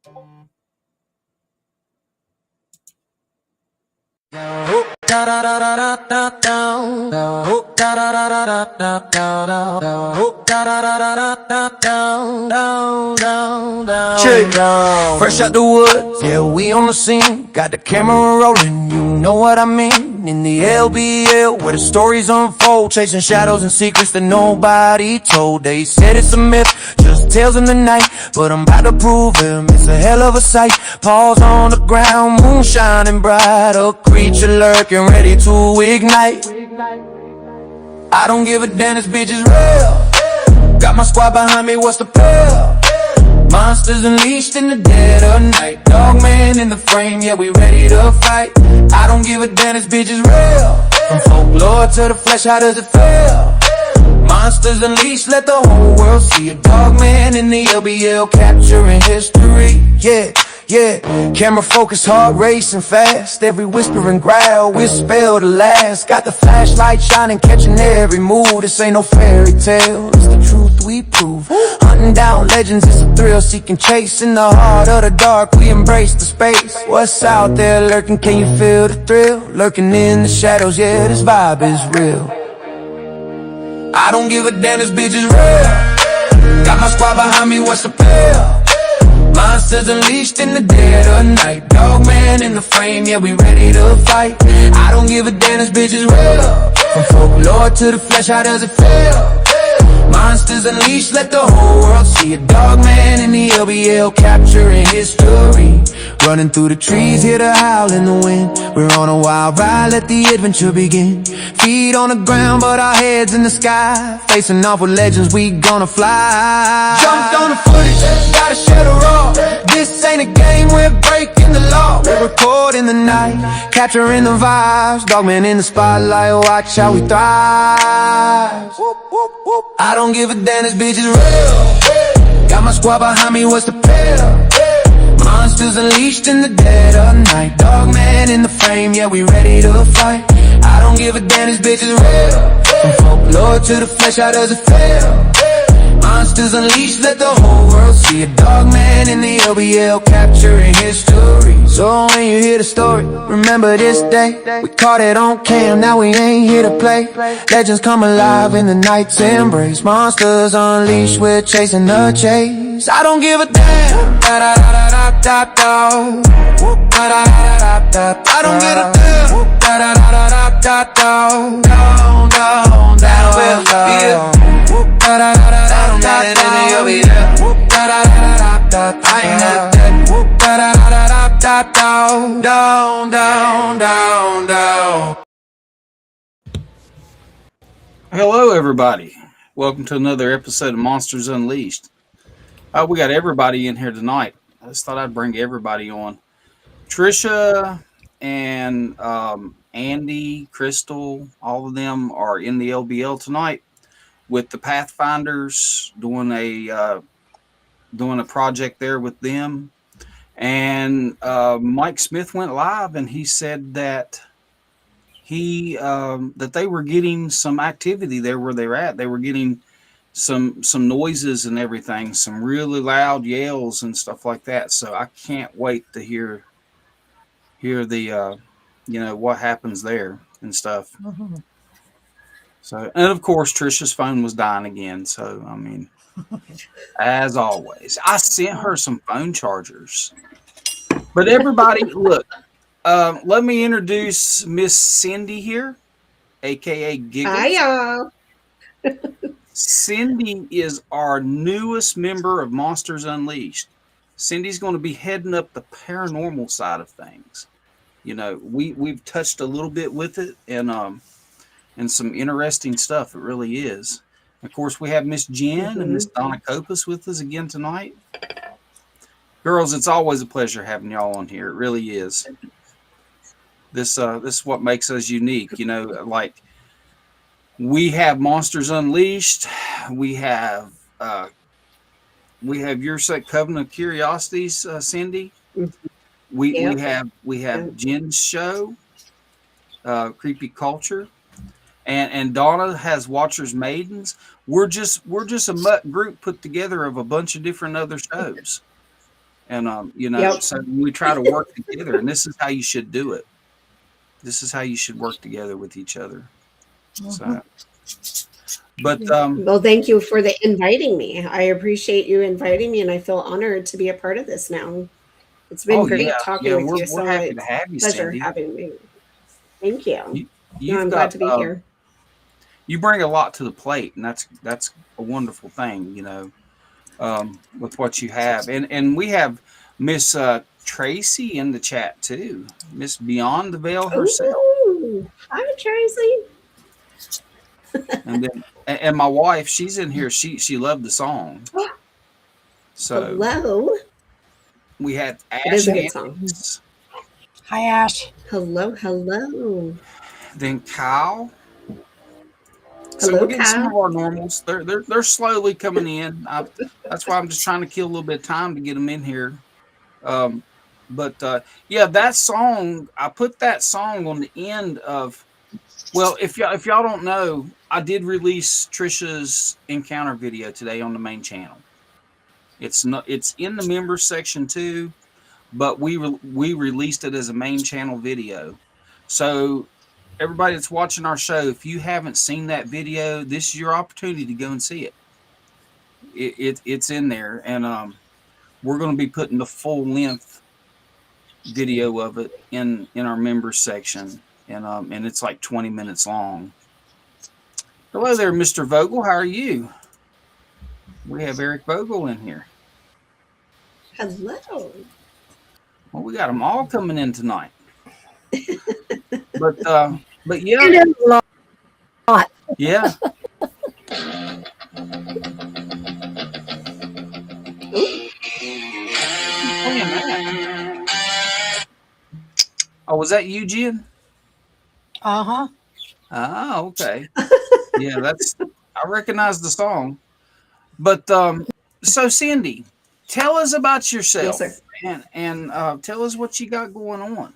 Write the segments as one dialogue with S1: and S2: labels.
S1: Fresh out the woods, yeah, we on the scene. Got the camera rolling, you know what I mean. In the LBL, where the stories unfold, chasing shadows and secrets that nobody told. They said it's a myth, just tales in the night, but I'm about to prove him, it's a hell of a sight. Paws on the ground, moon shining bright, a creature lurking, ready to ignite. I don't give a damn, this bitch is real. Got my squad behind me, what's the pill? Monsters unleashed in the dead of night. Dog man in the frame, yeah, we ready to fight. I don't give a damn, this bitch is real. From folklore to the flesh, how does it feel? Monsters unleashed, let the whole world see. A dog man in the LBL, capturing history. Yeah, camera focus, heart racing fast. Every whisper and growl, we're spelled to last. Got the flashlight shining, catching every move. This ain't no fairy tale, it's the truth we prove. Hunting down legends, it's a thrill seeking chase. In the heart of the dark, we embrace the space. What's out there lurking, can you feel the thrill? Lurking in the shadows, yeah, this vibe is real. I don't give a damn, this bitch is real. Got my squad behind me, what's the pill? Monsters unleashed in the dead of night. Dog man in the frame, yeah, we ready to fight. I don't give a damn, this bitch is real. From folklore to the flesh, how does it feel? Monsters unleashed, let the whole world see. A dog man in the LBL, capturing history. Running through the trees, hear the howl in the wind. We're on a wild ride, let the adventure begin. Feet on the ground, but our heads in the sky. Facing off with legends, we gonna fly. Jumped on the footage, gotta share the raw. This ain't a game, we're breaking the law. We're recording the night, capturing the vibes. Dogman in the spotlight, watch how we thrive. I don't give a damn, this bitch is real. Got my squad behind me, what's the pill? Monsters unleashed in the dead of night. Dog man in the frame, yeah, we ready to fight. I don't give a damn, this bitch is real. From folklore to the flesh, how does it feel? Monsters unleashed, let the whole world see. A dog man in the LBL, capturing history. So when you hear the story, remember this day. We caught it on cam, now we ain't here to play. Legends come alive in the night's embrace. Monsters unleashed, we're chasing the chase. I don't give a damn. I don't give a damn.
S2: Hello, everybody. Welcome to another episode of Monsters Unleashed. We got everybody in here tonight. I just thought I'd bring everybody on. Trisha and Andy, Crystal, all of them are in the LBL tonight with the Pathfinders, doing a project there with them. And Mike Smith went live, and he said that that they were getting some activity there where they were at. They were getting some noises and everything, some really loud yells and stuff like that. So I can't wait to hear the what happens there and stuff. Mm-hmm. So, and of course Trisha's phone was dying again. So I mean, as always, I sent her some phone chargers. But everybody, look, let me introduce Miss Cyndi here, aka Giggles.
S3: Hi, y'all.
S2: Cyndi is our newest member of Monsters Unleashed. Cindy's going to be heading up the paranormal side of things. You know, we've touched a little bit with it, and some interesting stuff. It really is. Of course, we have Miss Jen and Miss Donna Copus with us again tonight. Girls, it's always a pleasure having y'all on here. It really is. This is what makes us unique. You know, like we have Monsters Unleashed. We have your Coven of Curiosities, Cyndi. We have Jen's show, Creepy Culture, and Donna has Watchers Maidens. We're just a mutt group put together of a bunch of different other shows. And
S3: Yep.
S2: so we try to work together, and this is how you should do it. This is how you should work together with each other. So, but
S3: Well, thank you for inviting me. I appreciate you inviting me, and I feel honored to be a part of this now. It's been
S2: oh yeah,
S3: great talking
S2: yeah,
S3: with you,
S2: we're
S3: so
S2: happy to
S3: it's
S2: have you,
S3: a pleasure
S2: Cyndi.
S3: having me. Thank you.
S2: You,
S3: No,
S2: you've
S3: I'm glad
S2: got
S3: to be here.
S2: you bring a lot to the plate, and that's a wonderful thing, with what you have, and we have Miss Tracy in the chat too, Miss Beyond the Veil herself,
S3: Oh, hi, Tracy.
S2: and then and my wife, she's in here. She loved the song, so
S3: Hello.
S2: we had
S3: It is
S2: Ash
S3: a good song.
S2: Antiques,
S4: Hi, Ash.
S3: Hello, hello.
S2: then Kyle. So we're
S3: Hello,
S2: getting some
S3: Kyle.
S2: of our normals. They're slowly coming in. That's why I'm just trying to kill a little bit of time to get them in here. Um, but yeah, that song, I put that song on the end of. Well, if y'all don't know, I did release Trisha's encounter video today on the main channel. It's in the members section too, but we released it as a main channel video. So everybody that's watching our show, if you haven't seen that video, this is your opportunity to go and see it. It's in there, and we're going to be putting the full length video of it in our members section, and it's like 20 minutes long. Hello there, Mr. Vogel. How are you? We have Eric Vogel in here.
S3: Hello.
S2: Well, we got them all coming in tonight. But yeah,
S4: It is a lot.
S2: yeah. Playing that. Oh, was that you, Jen?
S4: Uh-huh.
S2: Ah, okay. Yeah, I recognize the song. But so Cyndi, tell us about
S3: Yes, sir.
S2: yourself and tell us what you got going on.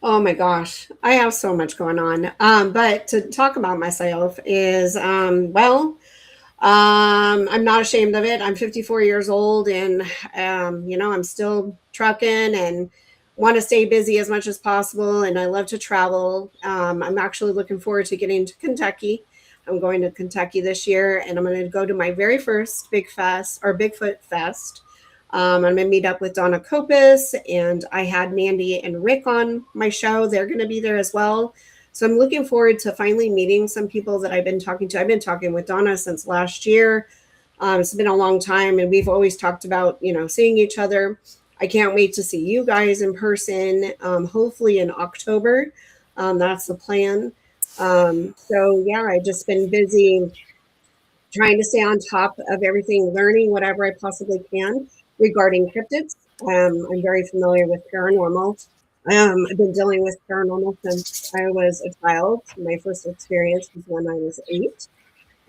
S3: Oh my gosh, I have so much going on. But to talk about myself is, I'm not ashamed of it. I'm 54 years old, and I'm still trucking and want to stay busy as much as possible. And I love to travel. I'm actually looking forward to getting to Kentucky. I'm going to Kentucky this year, and I'm going to go to my very first big fest or Bigfoot fest. I'm going to meet up with Donna Copus, and I had Mandy and Rick on my show. They're going to be there as well. So I'm looking forward to finally meeting some people that I've been talking to. I've been talking with Donna since last year. It's been a long time, and we've always talked about, seeing each other. I can't wait to see you guys in person, hopefully in October. That's the plan. So, yeah, I've just been busy trying to stay on top of everything, learning whatever I possibly can regarding cryptids. I'm very familiar with paranormal. I've been dealing with paranormal since I was a child. My first experience was when I was 8.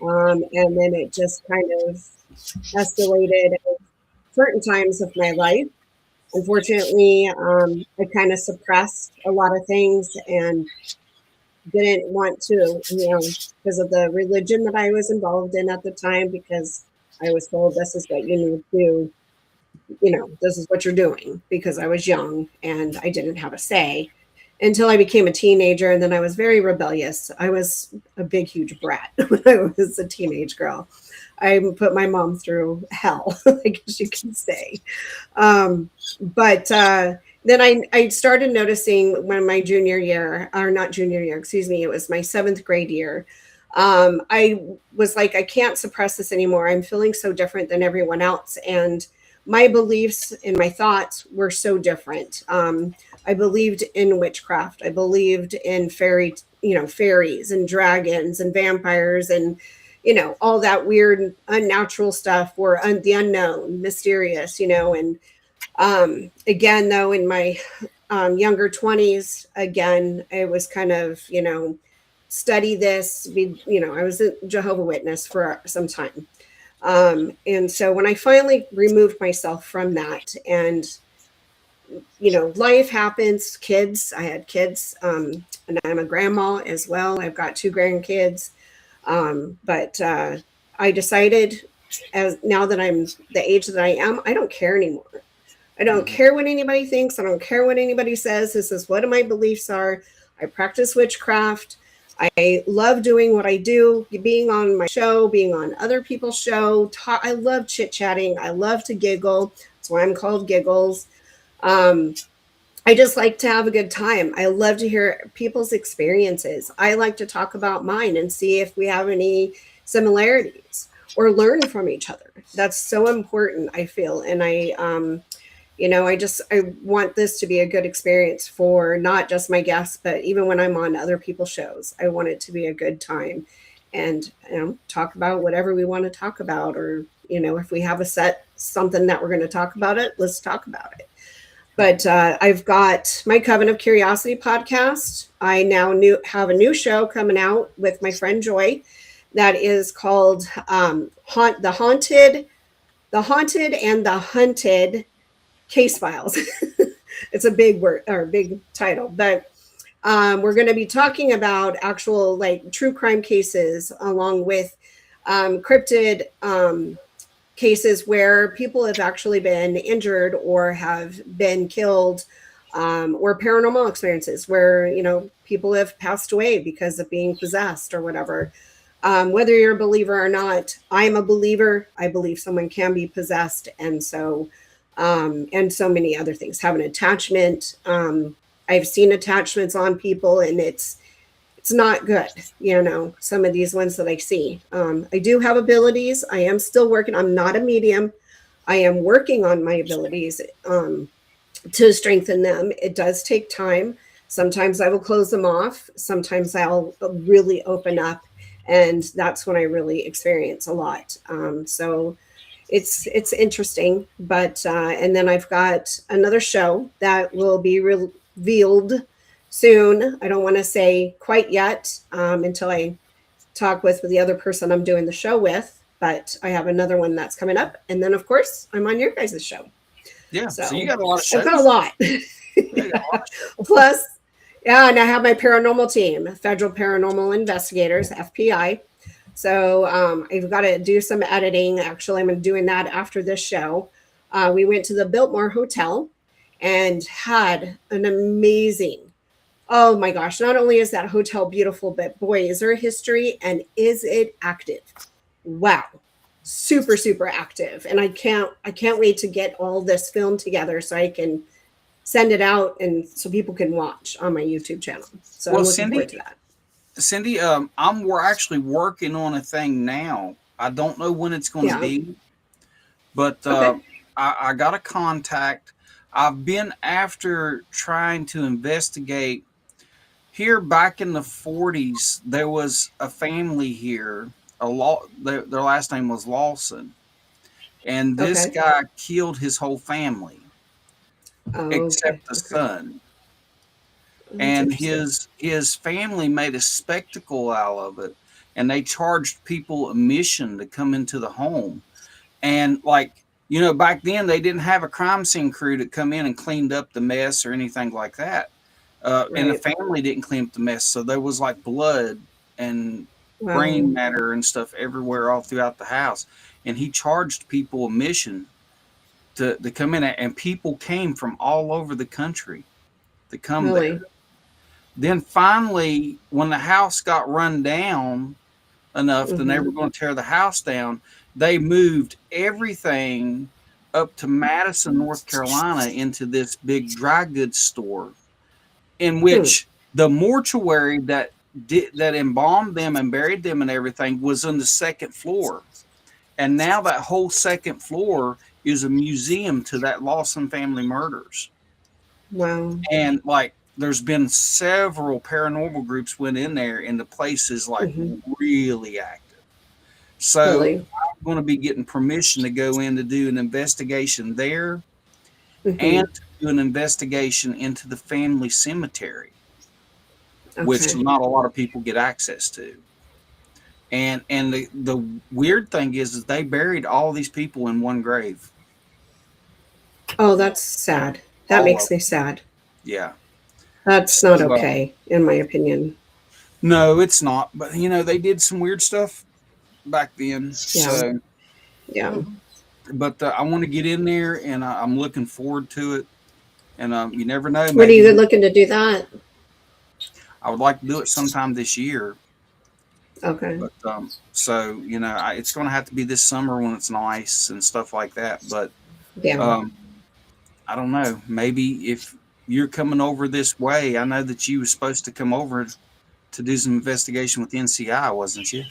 S3: And then it just kind of escalated at certain times of my life. Unfortunately, I kind of suppressed a lot of things and didn't want to, because of the religion that I was involved in at the time, because I was told this is what you need to this is what you're doing, because I was young and I didn't have a say until I became a teenager. And then I was very rebellious. I was a big, huge brat when I was a teenage girl. I put my mom through hell, I guess you can say. But then I started noticing when my junior year, or not junior year, excuse me, it was my 7th grade year. I was like, I can't suppress this anymore. I'm feeling so different than everyone else. And my beliefs and my thoughts were so different. I believed in witchcraft. I believed in fairies and dragons and vampires and, all that weird, unnatural stuff, or the unknown, mysterious, and again, though, in my younger 20s, again, it was kind of, study this. I was a Jehovah's Witness for some time. And so when I finally removed myself from that, and, life happens, I had kids, and I'm a grandma as well. I've got 2 grandkids. But I decided as now that I'm the age that I am, I don't care anymore. I don't care what anybody thinks. I don't care what anybody says. This is what my beliefs are. I practice witchcraft. I love doing what I do, being on my show, being on other people's show. I love chit chatting. I love to giggle. That's why I'm called Giggles. I just like to have a good time. I love to hear people's experiences. I like to talk about mine and see if we have any similarities or learn from each other. That's so important, I feel. And I want this to be a good experience for not just my guests, but even when I'm on other people's shows. I want it to be a good time and talk about whatever we want to talk about, or if we have something that we're going to talk about it, let's talk about it. But I've got my Coven of Curiosity podcast. I now have a new show coming out with my friend Joy that is called The Haunted and the Hunted Case Files. It's a big word or big title, but we're going to be talking about actual true crime cases along with cryptid cases where people have actually been injured or have been killed, or paranormal experiences where people have passed away because of being possessed or whatever. Whether you're a believer or not, I'm a believer. I believe someone can be possessed, and so many other things. Have an attachment. I've seen attachments on people, and it's not good. Some of these ones that I see. I do have abilities. I am still working. I'm not a medium. I am working on my abilities to strengthen them. It does take time. Sometimes I will close them off. Sometimes I'll really open up, and that's when I really experience a lot. So it's interesting. But and then I've got another show that will be revealed soon. I don't want to say quite yet until I talk with the other person I'm doing the show with, but I have another one that's coming up. And then, of course, I'm on your guys' show.
S2: Yeah, so you got a lot of shows.
S3: I've got a lot. Plus, yeah, and I have my paranormal team, Federal Paranormal Investigators, FBI. So I've got to do some editing. Actually, I'm doing that after this show. We went to the Biltmore Hotel and had an amazing, oh my gosh, not only is that hotel beautiful, but boy, is there a history and is it active? Wow. Super, super active. And I can't wait to get all this filmed together so I can send it out and so people can watch on my YouTube channel. So I'm looking forward to that.
S2: Cyndi, we're actually working on a thing now. I don't know when it's going to be, but okay. I got a contact. I've been after trying to investigate. Here back in the 40s, there was a family here. Their last name was Lawson, and this guy killed his whole family, except the son. And his family made a spectacle out of it, and they charged people admission to come into the home. And back then they didn't have a crime scene crew that come in and cleaned up the mess or anything like that. And the family didn't clean up the mess. So there was blood and brain matter and stuff everywhere all throughout the house. And he charged people admission to come in, and people came from all over the country to come there. Then finally, when the house got run down enough, then they were going to tear the house down. They moved everything up to Madison, North Carolina, into this big dry goods store, in which the mortuary that embalmed them and buried them and everything was on the second floor. And now that whole second floor is a museum to that Lawson family murders.
S3: Wow.
S2: And there's been several paranormal groups went in there, and the place is really active. So I'm going to be getting permission to go in to do an investigation there and to do an investigation into the family cemetery, which not a lot of people get access to. And the weird thing is they buried all these people in one grave.
S3: Oh, that's sad. That makes me sad.
S2: Yeah.
S3: That's not okay, in my opinion.
S2: No, it's not. But, they did some weird stuff back then. Yeah. So,
S3: Yeah.
S2: But I want to get in there, and I'm looking forward to it. And you never know.
S3: When are
S2: Maybe
S3: you looking to do that?
S2: I would like to do it sometime this year.
S3: Okay.
S2: But so it's going to have to be this summer when it's nice and stuff like that. But
S3: Yeah.
S2: I don't know. Maybe if you're coming over this way, I know that you were supposed to come over to do some investigation with NCI, wasn't you?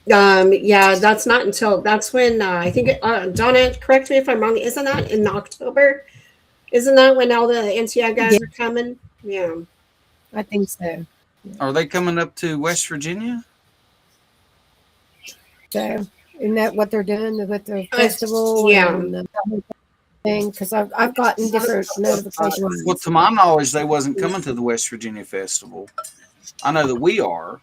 S3: Yeah, that's when I think Donna, correct me if I'm wrong. Isn't that in October? Isn't that when all the NCI guys
S4: Yeah.
S3: are coming? Yeah.
S4: I think so.
S2: Are they coming up to West Virginia?
S4: So, isn't that what they're doing with the festival
S3: Yeah.
S4: and the thing? Because I've gotten different notifications.
S2: Well, to my knowledge, they wasn't coming to the West Virginia Festival. I know that we are,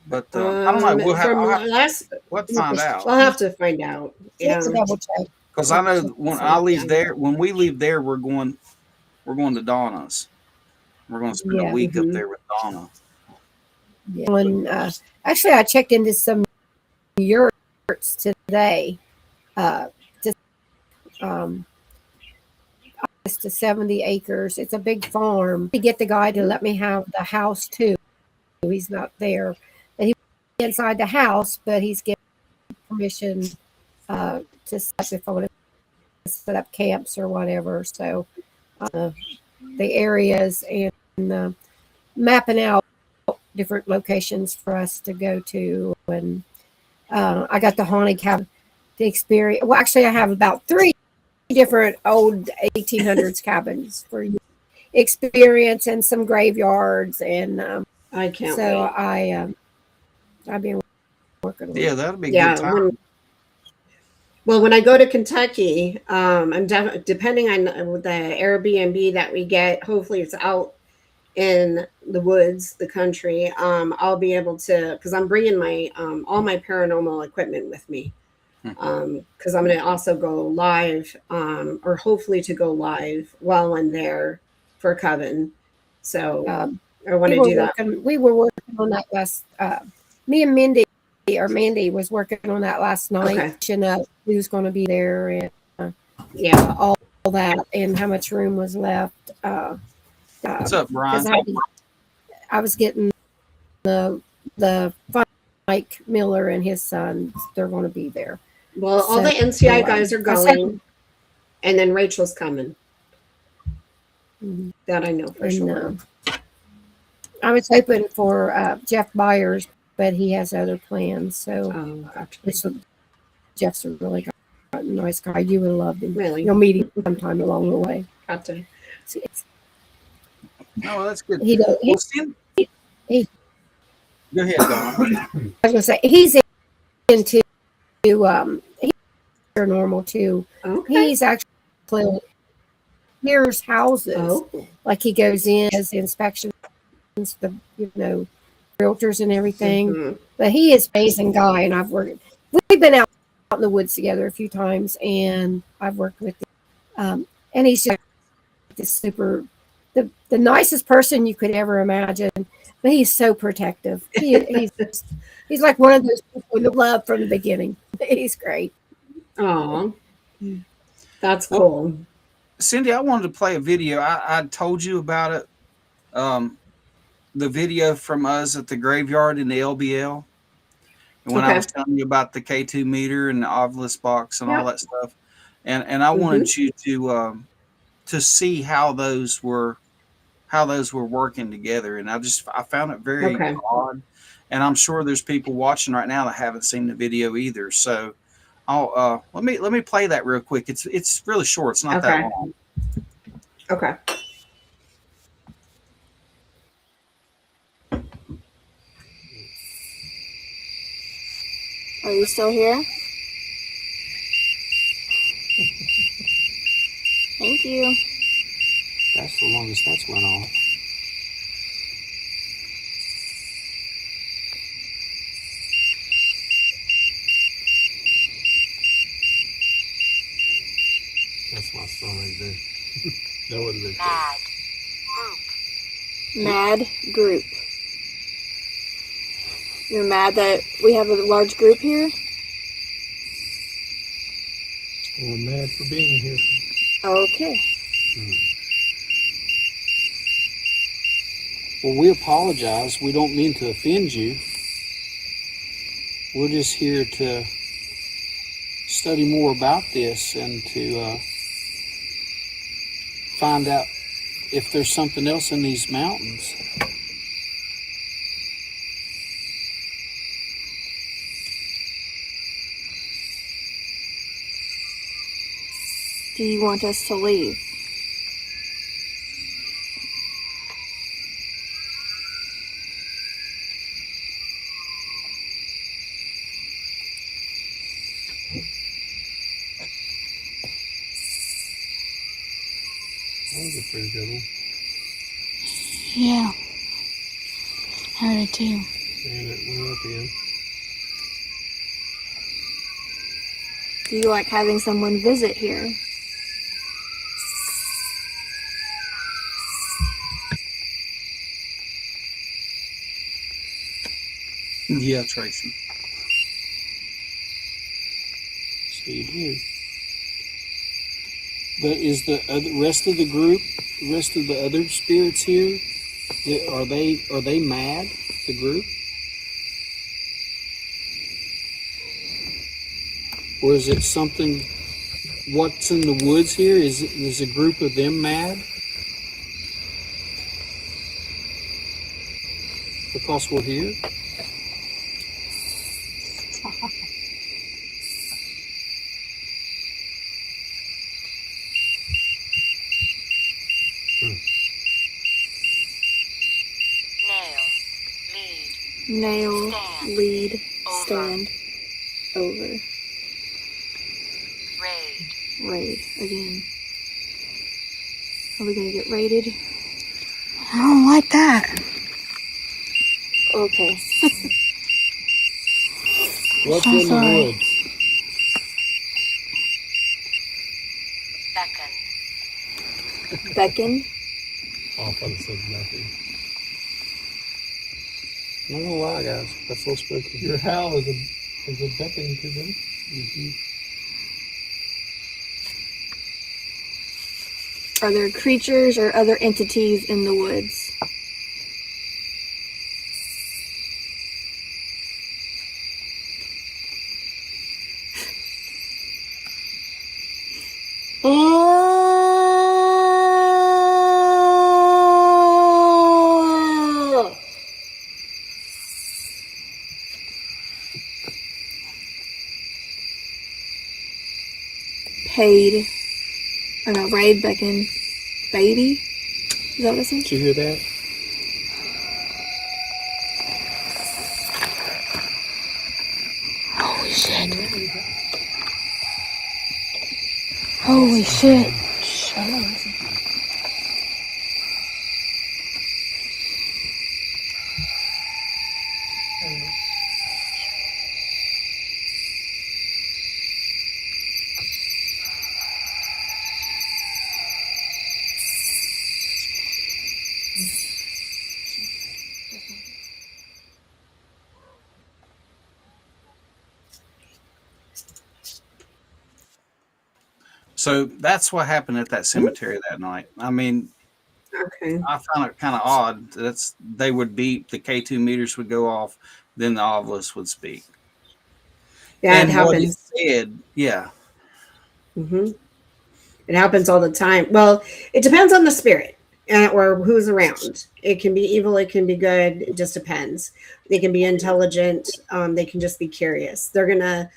S2: but I don't know. We'll have to find out.
S3: We'll have to find out. Yeah.
S4: To double check.
S2: Because I know when I leave there, when we leave there, we're going to Donna's. We're going to spend a week up there with Donna.
S4: Yeah. When actually, I checked into some yurts today. To 70 acres. It's a big farm. To get the guy to let me have the house too. He's not there. And he's inside the house, but he's given permission to set if I want to set up camps or whatever. So the areas and mapping out different locations for us to go to. And I got the haunted cabin, the experience. Well, actually, I have about 3 different old 1800s cabins for you experience and some graveyards. And
S3: I can't
S4: so
S3: wait.
S4: I've been working on
S2: Yeah, that'll be a good time.
S3: Well, when I go to Kentucky, I'm depending on the Airbnb that we get. Hopefully, it's out in the woods, the country. I'll be able to, because I'm bringing my all my paranormal equipment with me, because I'm going to also go live, or hopefully to go live while I'm there for Coven. So I want to do that.
S4: We were working on that last. Me and Mindy, or Mandy, was working on that last night.
S3: Okay.
S4: And who's going to be there, and all that, and how much room was left.
S2: What's up, Brian?
S4: I was getting the Mike Miller and his son. They're going to be there.
S3: Well, all the NCI guys are going, and then Rachel's coming. That I know for sure.
S4: I was hoping for Jeff Byers, but he has other plans. So Jeff's a really nice guy. You would love him.
S3: Really?
S4: You'll meet him sometime along the way.
S3: Got to.
S2: No, that's good.
S4: Go
S2: ahead, Donna.
S4: I was going to say, he's into paranormal too.
S3: Okay.
S4: He's actually hears houses. Like he goes in as inspections, the realtors and everything. But he is an amazing guy, and we've been out in the woods together a few times, and I've worked with him. And he's just super, the nicest person you could ever imagine. But he's so protective. He's like one of those people you love from the beginning. He's great.
S3: Oh, that's cool.
S2: Cyndi, I wanted to play a video. I told you about it. The video from us at the graveyard in the LBL. And when I was telling you about the K2 meter and the Ovilus box and all that stuff. And I wanted you to see how those were working together. And I found it very odd. And I'm sure there's people watching right now that haven't seen the video either. So I'll let me play that real quick. It's really short. It's not that long.
S3: Okay.
S5: Are you still here? Thank you.
S2: That's the longest that's went on.
S6: That's my son right there. That would have been
S5: Mad group. You're mad that we have a large group here?
S6: We're mad for being here.
S5: Okay.
S2: Well, we apologize. We don't mean to offend you. We're just here to study more about this and to find out if there's something else in these mountains.
S5: Do you want us to leave?
S6: That was a pretty good one.
S5: Yeah. Heard it too.
S6: And it went up again.
S5: Do you like having someone visit here?
S2: Yeah, Tracy. So you do. But is the rest of the group, the rest of the other spirits here, are they mad? The group, or is it something? What's in the woods here? Is a group of them mad because we're here?
S5: Nail, lead, stand, over. Raid again. Are we gonna get raided? I don't like that. Okay.
S6: What's
S5: I'm
S6: in
S5: sorry.
S6: the woods?
S5: Beckon.
S6: Oh, I thought it said nothing.
S2: I'm not gonna lie, guys. That's a little spooky.
S6: Your howl is a beckon to them.
S5: Are there creatures or other entities in the woods? Paid. Or no, raid, beckon. Baby? Is that what it says?
S2: Did you hear that?
S5: Holy shit. Holy shit. Shut up.
S2: So that's what happened at that cemetery that night. I mean,
S3: Okay.
S2: I found it kind of odd. They would beep, the K2 meters would go off, then the obelisk would speak.
S3: Yeah,
S2: and
S3: it
S2: what
S3: happens.
S2: it said, yeah.
S3: hmm It happens all the time. Well, it depends on the spirit or who's around. It can be evil. It can be good. It just depends. They can be intelligent. They can just be curious. They're gonna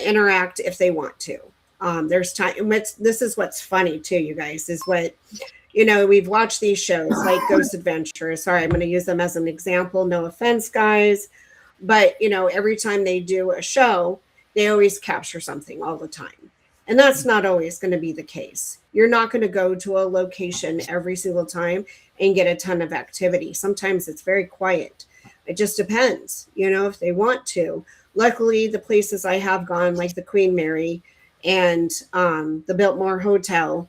S3: interact if they want to. There's time. This is what's funny too, you guys, is what we've watched these shows like Ghost Adventures. Sorry, I'm going to use them as an example. No offense, guys, but every time they do a show, they always capture something all the time. And that's not always going to be the case. You're not going to go to a location every single time and get a ton of activity. Sometimes it's very quiet. It just depends, if they want to. Luckily, the places I have gone, like the Queen Mary and the Biltmore Hotel,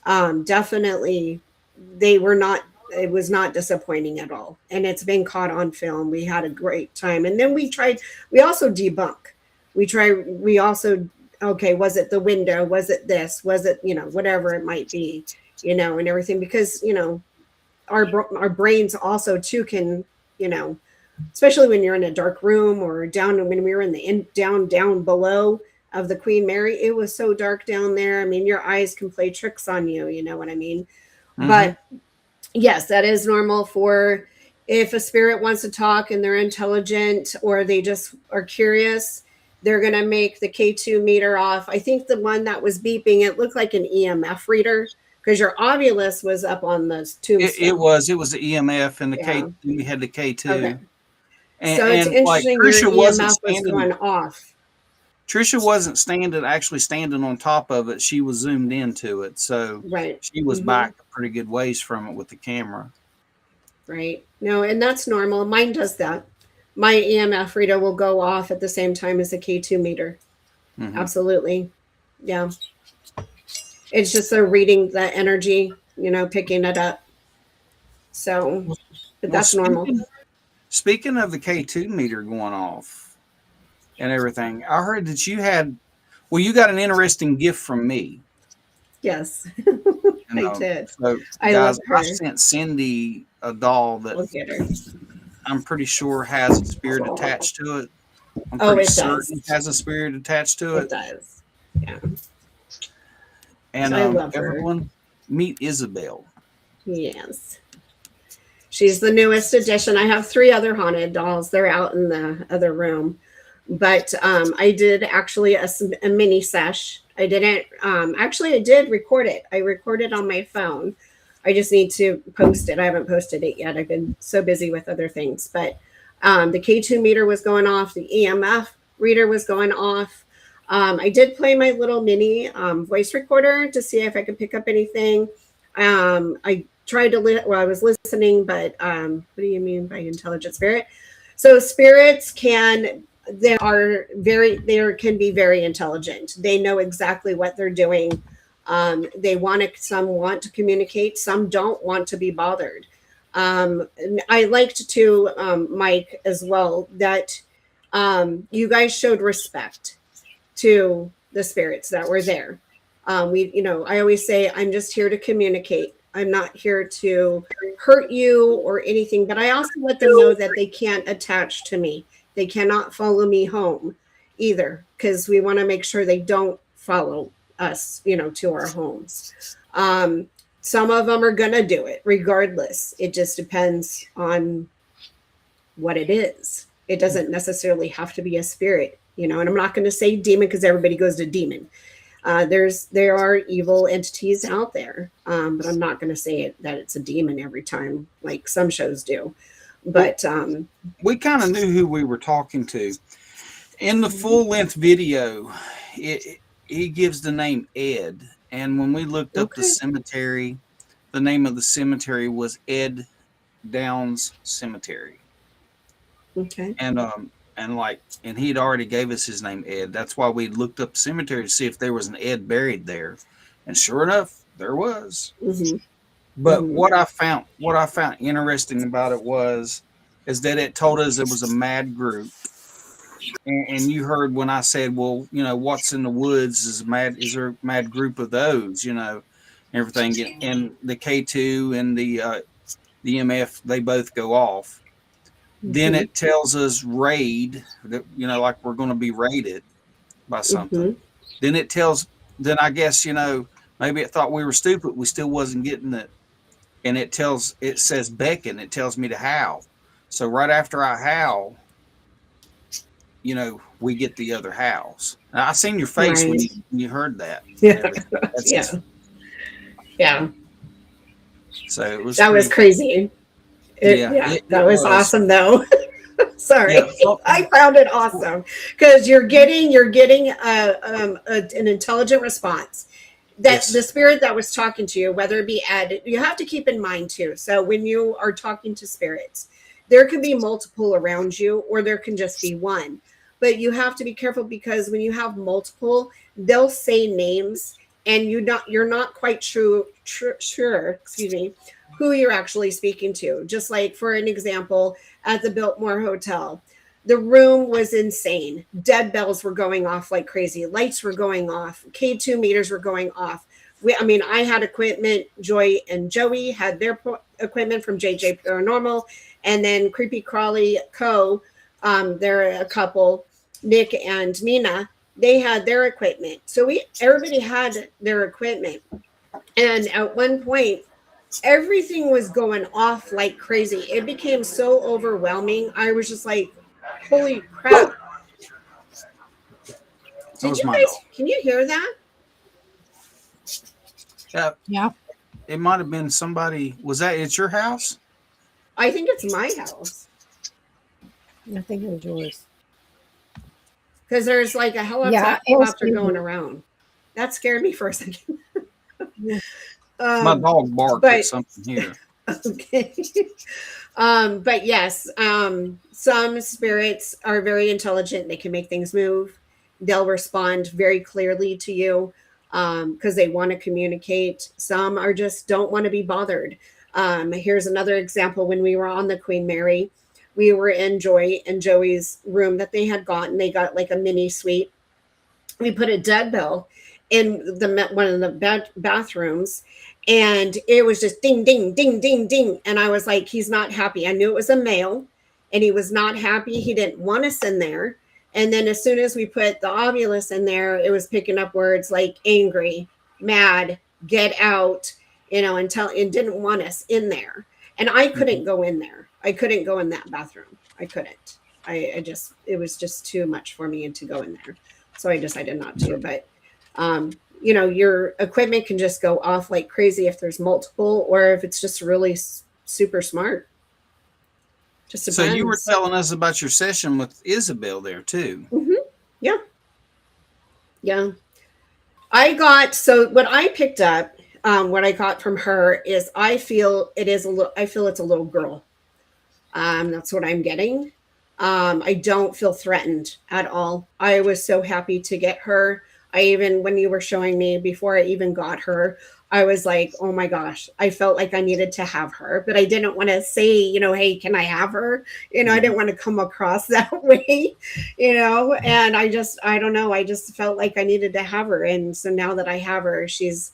S3: definitely it was not disappointing at all. And it's been caught on film. We had a great time. And then we also debunk. We also okay, was it the window? Was it this? Was it, whatever it might be, and everything, because, our brains also too can, especially when you're in a dark room or down, when we were in the down below of the Queen Mary, it was so dark down there. I mean, your eyes can play tricks on you, you know what I mean?
S2: Mhm.
S3: But yes, that is normal for if a spirit wants to talk and they're intelligent or they just are curious, they're going to make the K2 meter off. I think the one that was beeping, it looked like an EMF reader because your ovulus was up on the tombstone.
S2: It was the EMF and the
S3: Yeah.
S2: we had the K2.
S3: Okay.
S2: And,
S3: So it's
S2: and like
S3: interesting your
S2: Trisha wasn't
S3: EMF was
S2: standing.
S3: going off.
S2: Trisha wasn't actually standing on top of it. She was zoomed into it, so
S3: Right.
S2: she was back a pretty good ways from it with the camera.
S3: Right. No, and that's normal. Mine does that. My EMF reader will go off at the same time as the K2 meter.
S2: Mhm.
S3: Absolutely. Yeah. It's just they're reading the energy, picking it up. So, but that's normal.
S2: Speaking of the K2 meter going off and everything, I heard that you got an interesting gift from me.
S3: Yes. I did.
S2: So,
S3: I
S2: guys,
S3: love her.
S2: I sent Cyndi a doll that
S3: Look at her.
S2: I'm pretty sure has a spirit attached to it. I'm
S3: Oh,
S2: pretty
S3: it
S2: certain
S3: does.
S2: it has a spirit attached to
S3: It
S2: it.
S3: does. Yeah.
S2: And
S3: I love her.
S2: everyone, meet Isabel.
S3: Yes. She's the newest addition. I have 3 other haunted dolls. They're out in the other room. But I did actually a mini sesh. I didn't I did record it. I recorded on my phone. I just need to post it. I haven't posted it yet. I've been so busy with other things. But the K2 meter was going off. The EMF reader was going off. I did play my little mini voice recorder to see if I could pick up anything. I tried to I was listening, but what do you mean by intelligent spirit? So spirits can be very intelligent. They know exactly what they're doing. Some want to communicate, some don't want to be bothered. I liked to Mike as well that you guys showed respect to the spirits that were there. I always say I'm just here to communicate. I'm not here to hurt you or anything, but I also let them know that they can't attach to me. They cannot follow me home either, because we want to make sure they don't follow us, to our homes. Some of them are going to do it regardless. It just depends on what it is. It doesn't necessarily have to be a spirit, and I'm not going to say demon because everybody goes to demon. There are evil entities out there, but I'm not going to say that it's a demon every time, like some shows do. But
S2: we kind of knew who we were talking to. In the full-length video, he gives the name Ed, and when we looked up the cemetery, the name of the cemetery was Ed Downs Cemetery.
S3: Okay.
S2: And he'd already gave us his name, Ed. That's why we looked up the cemetery to see if there was an Ed buried there, and sure enough, there was.
S3: Mm-hmm.
S2: But what I found interesting about it is that it told us it was a mad group, and you heard when I said, well, what's in the woods is there a mad group of those, everything, and the K2 and the MF, they both go off. Then it tells us raid, that like we're going to be raided by something. Then I guess maybe it thought we were stupid. We still wasn't getting it. And it says beckon. It tells me to howl. So right after I howl, we get the other howls. Now, I seen your face when you heard that.
S3: Yeah. Yeah.
S2: So it was.
S3: That was crazy. That was awesome, though. Sorry, I found it awesome because you're getting an intelligent response. That the spirit that was talking to you, whether it be Ed, you have to keep in mind too. So when you are talking to spirits, there can be multiple around you, or there can just be one. But you have to be careful because when you have multiple, they'll say names, and you're not quite sure. Excuse me. Who you're actually speaking to. Just like for an example, at the Biltmore Hotel, The room was insane. Dead bells were going off like crazy. Lights were going off. K2 meters were going off. I had equipment. Joy and Joey had their equipment from JJ Paranormal. And then Creepy Crawly Co., they're a couple, Nick and Nina, they had their equipment. So everybody had their equipment. And at one point, everything was going off like crazy. It became so overwhelming. I was just like, holy crap. Can you hear that?
S4: Yeah.
S2: It might have been somebody. Was that at your house?
S3: I think it's my house.
S4: I think it was yours.
S3: Because there's like a helicopter going around. That scared me for a second.
S2: My dog barked at something here.
S3: Okay. But yes, some spirits are very intelligent. They can make things move. They'll respond very clearly to you because they want to communicate. Some are just don't want to be bothered. Here's another example. When we were on the Queen Mary, we were in Joy and Joey's room that they had gotten. They got like a mini suite. We put a dead bell in one of the bathrooms, and it was just ding, ding, ding, ding, ding. And I was like, he's not happy. I knew it was a male, and he was not happy. He didn't want us in there. And then as soon as we put the Ovilus in there, it was picking up words like angry, mad, get out, and didn't want us in there. And I couldn't go in there. I couldn't go in that bathroom. I couldn't. It was just too much for me to go in there. So I decided not to. But, your equipment can just go off like crazy if there's multiple, or if it's just really super smart. Just depends.
S2: So you were telling us about your session with Isabel there too.
S3: Mm-hmm. Yeah. Yeah. What I picked up, what I got from her is I feel it's a little girl. That's what I'm getting. I don't feel threatened at all. I was so happy to get her. When you were showing me before I even got her, I was like, oh my gosh, I felt like I needed to have her, but I didn't want to say, hey, can I have her? I didn't want to come across that way, and I don't know. I just felt like I needed to have her. And so now that I have her, she's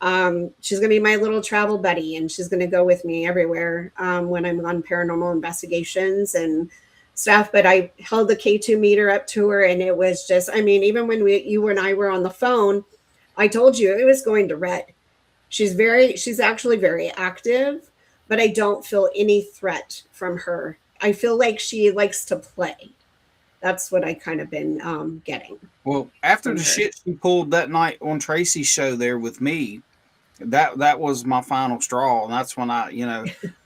S3: going to be my little travel buddy, and she's going to go with me everywhere when I'm on paranormal investigations and stuff. But I held the K2 meter up to her, and it was just, even when you and I were on the phone, I told you it was going to red. She's actually very active, but I don't feel any threat from her. I feel like she likes to play. That's what I kind of been getting.
S2: Well, after the shit she pulled that night on Tracy's show there with me, that was my final straw. And that's when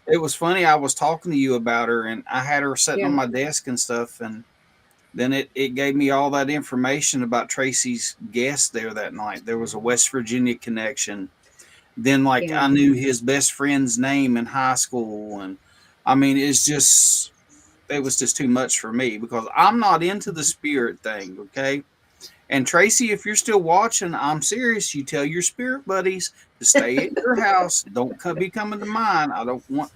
S2: it was funny. I was talking to you about her, and I had her sitting on my desk and stuff. And then it gave me all that information about Tracy's guest there that night. There was a West Virginia connection. Then I knew his best friend's name in high school. And it was just too much for me because I'm not into the spirit thing. Okay. And Tracy, if you're still watching, I'm serious. You tell your spirit buddies to stay at your house. Don't be coming to mine. I don't want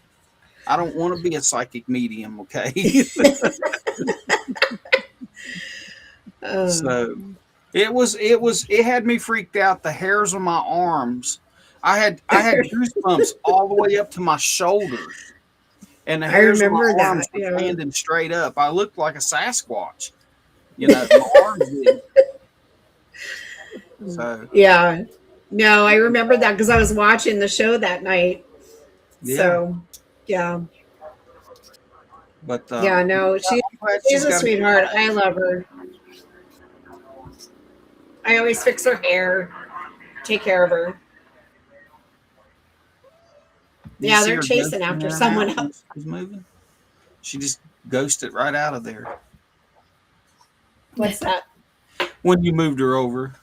S2: to be a psychic medium. Okay. So it had me freaked out. The hairs on my arms. I had goosebumps all the way up to my shoulders. And the hairs on my arms were standing straight up. I looked like a Sasquatch. My arms did. So
S3: yeah, no, I remember that because I was watching the show that night. Yeah. So yeah,
S2: but
S3: she's a sweetheart. I love her. I always fix her hair, take care of her. Yeah, they're chasing after someone else.
S2: She's moving. She just ghosted right out of there.
S3: What's that?
S2: When you moved her over.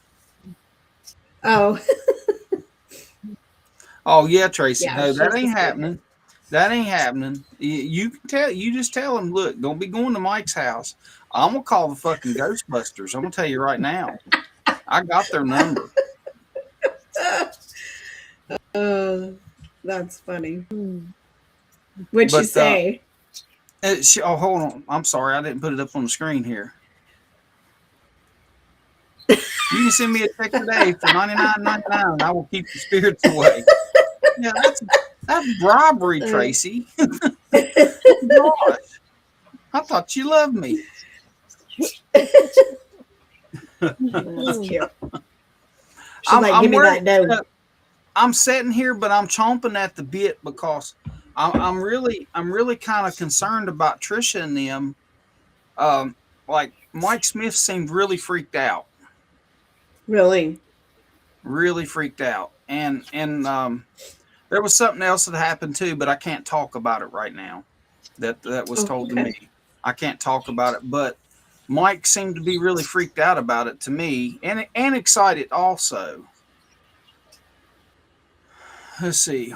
S3: Oh.
S2: Oh yeah, Tracy. Yeah, no, that ain't happening. That ain't happening. You can tell. You just tell them, look, don't be going to Mike's house. I'm gonna call the fucking Ghostbusters. I'm gonna tell you right now. I got their number.
S3: That's funny. What'd you say?
S2: Oh, hold on. I'm sorry. I didn't put it up on the screen here. You can send me a check today for $99.99 and I will keep the spirits away. Yeah, that's bribery, Tracy. Oh, gosh. I thought you loved me.
S3: That's cute. Give me that dough.
S2: I'm sitting here, but I'm chomping at the bit because I'm really kind of concerned about Trisha and them. Like Mike Smith seemed really freaked out.
S3: Really
S2: Freaked out, and there was something else that happened too, but I can't talk about it right now. That was told to me. I can't talk about it, but Mike seemed to be really freaked out about it to me, and excited also. Let's see.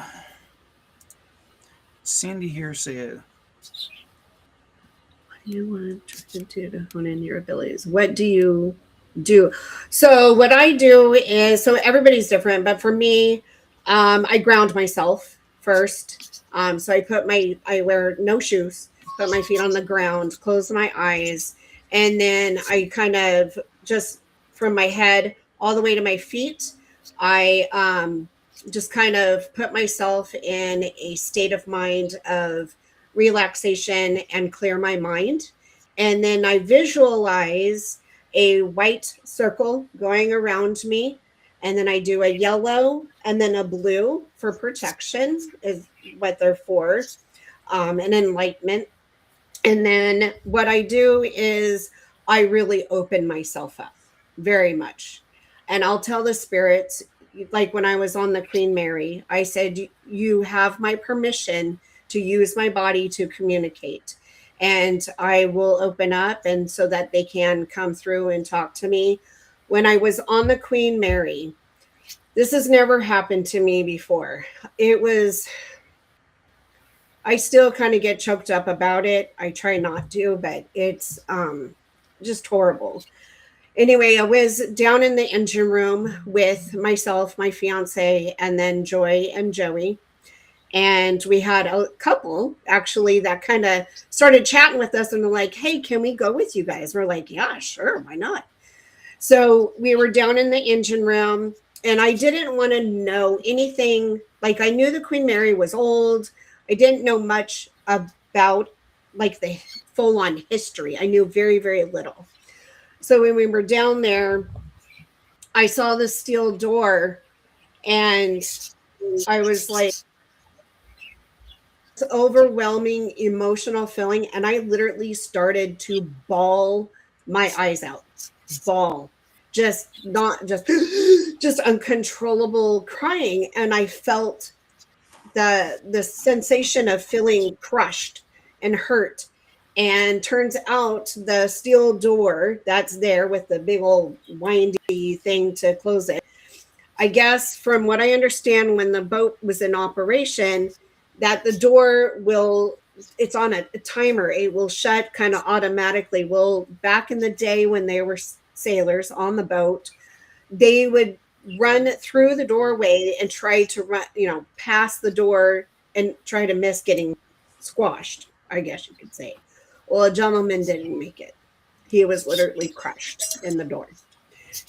S2: Cyndi here said,
S3: you want to hone in your abilities. What do you do? So what I do is, so everybody's different, but for me, I ground myself first. So I wear no shoes, put my feet on the ground, close my eyes, and then I kind of just from my head all the way to my feet, I just kind of put myself in a state of mind of relaxation and clear my mind. And then I visualize a white circle going around me. And then I do a yellow and then a blue for protection is what they're for, and enlightenment. And then what I do is I really open myself up very much. And I'll tell the spirits, like when I was on the Queen Mary, I said, you have my permission to use my body to communicate. And I will open up and so that they can come through and talk to me. When I was on the Queen Mary, this has never happened to me before. I still kind of get choked up about it. I try not to, but it's just horrible. Anyway, I was down in the engine room with myself, my fiance, and then Joy and Joey. And we had a couple actually that kind of started chatting with us and they're like, hey, can we go with you guys? We're like, yeah, sure. Why not? So we were down in the engine room and I didn't want to know anything. Like I knew the Queen Mary was old. I didn't know much about like the full on history. I knew very, very little. So when we were down there, I saw the steel door and I was like, it's overwhelming emotional feeling. And I literally started to bawl my eyes out, bawl, just uncontrollable crying. And I felt the sensation of feeling crushed and hurt. And turns out the steel door that's there with the big old windy thing to close it. I guess from what I understand, when the boat was in operation, that the door it's on a timer. It will shut kind of automatically. Well, back in the day when they were sailors on the boat, they would run through the doorway and try to run, past the door and try to miss getting squashed, I guess you could say. Well, a gentleman didn't make it. He was literally crushed in the door.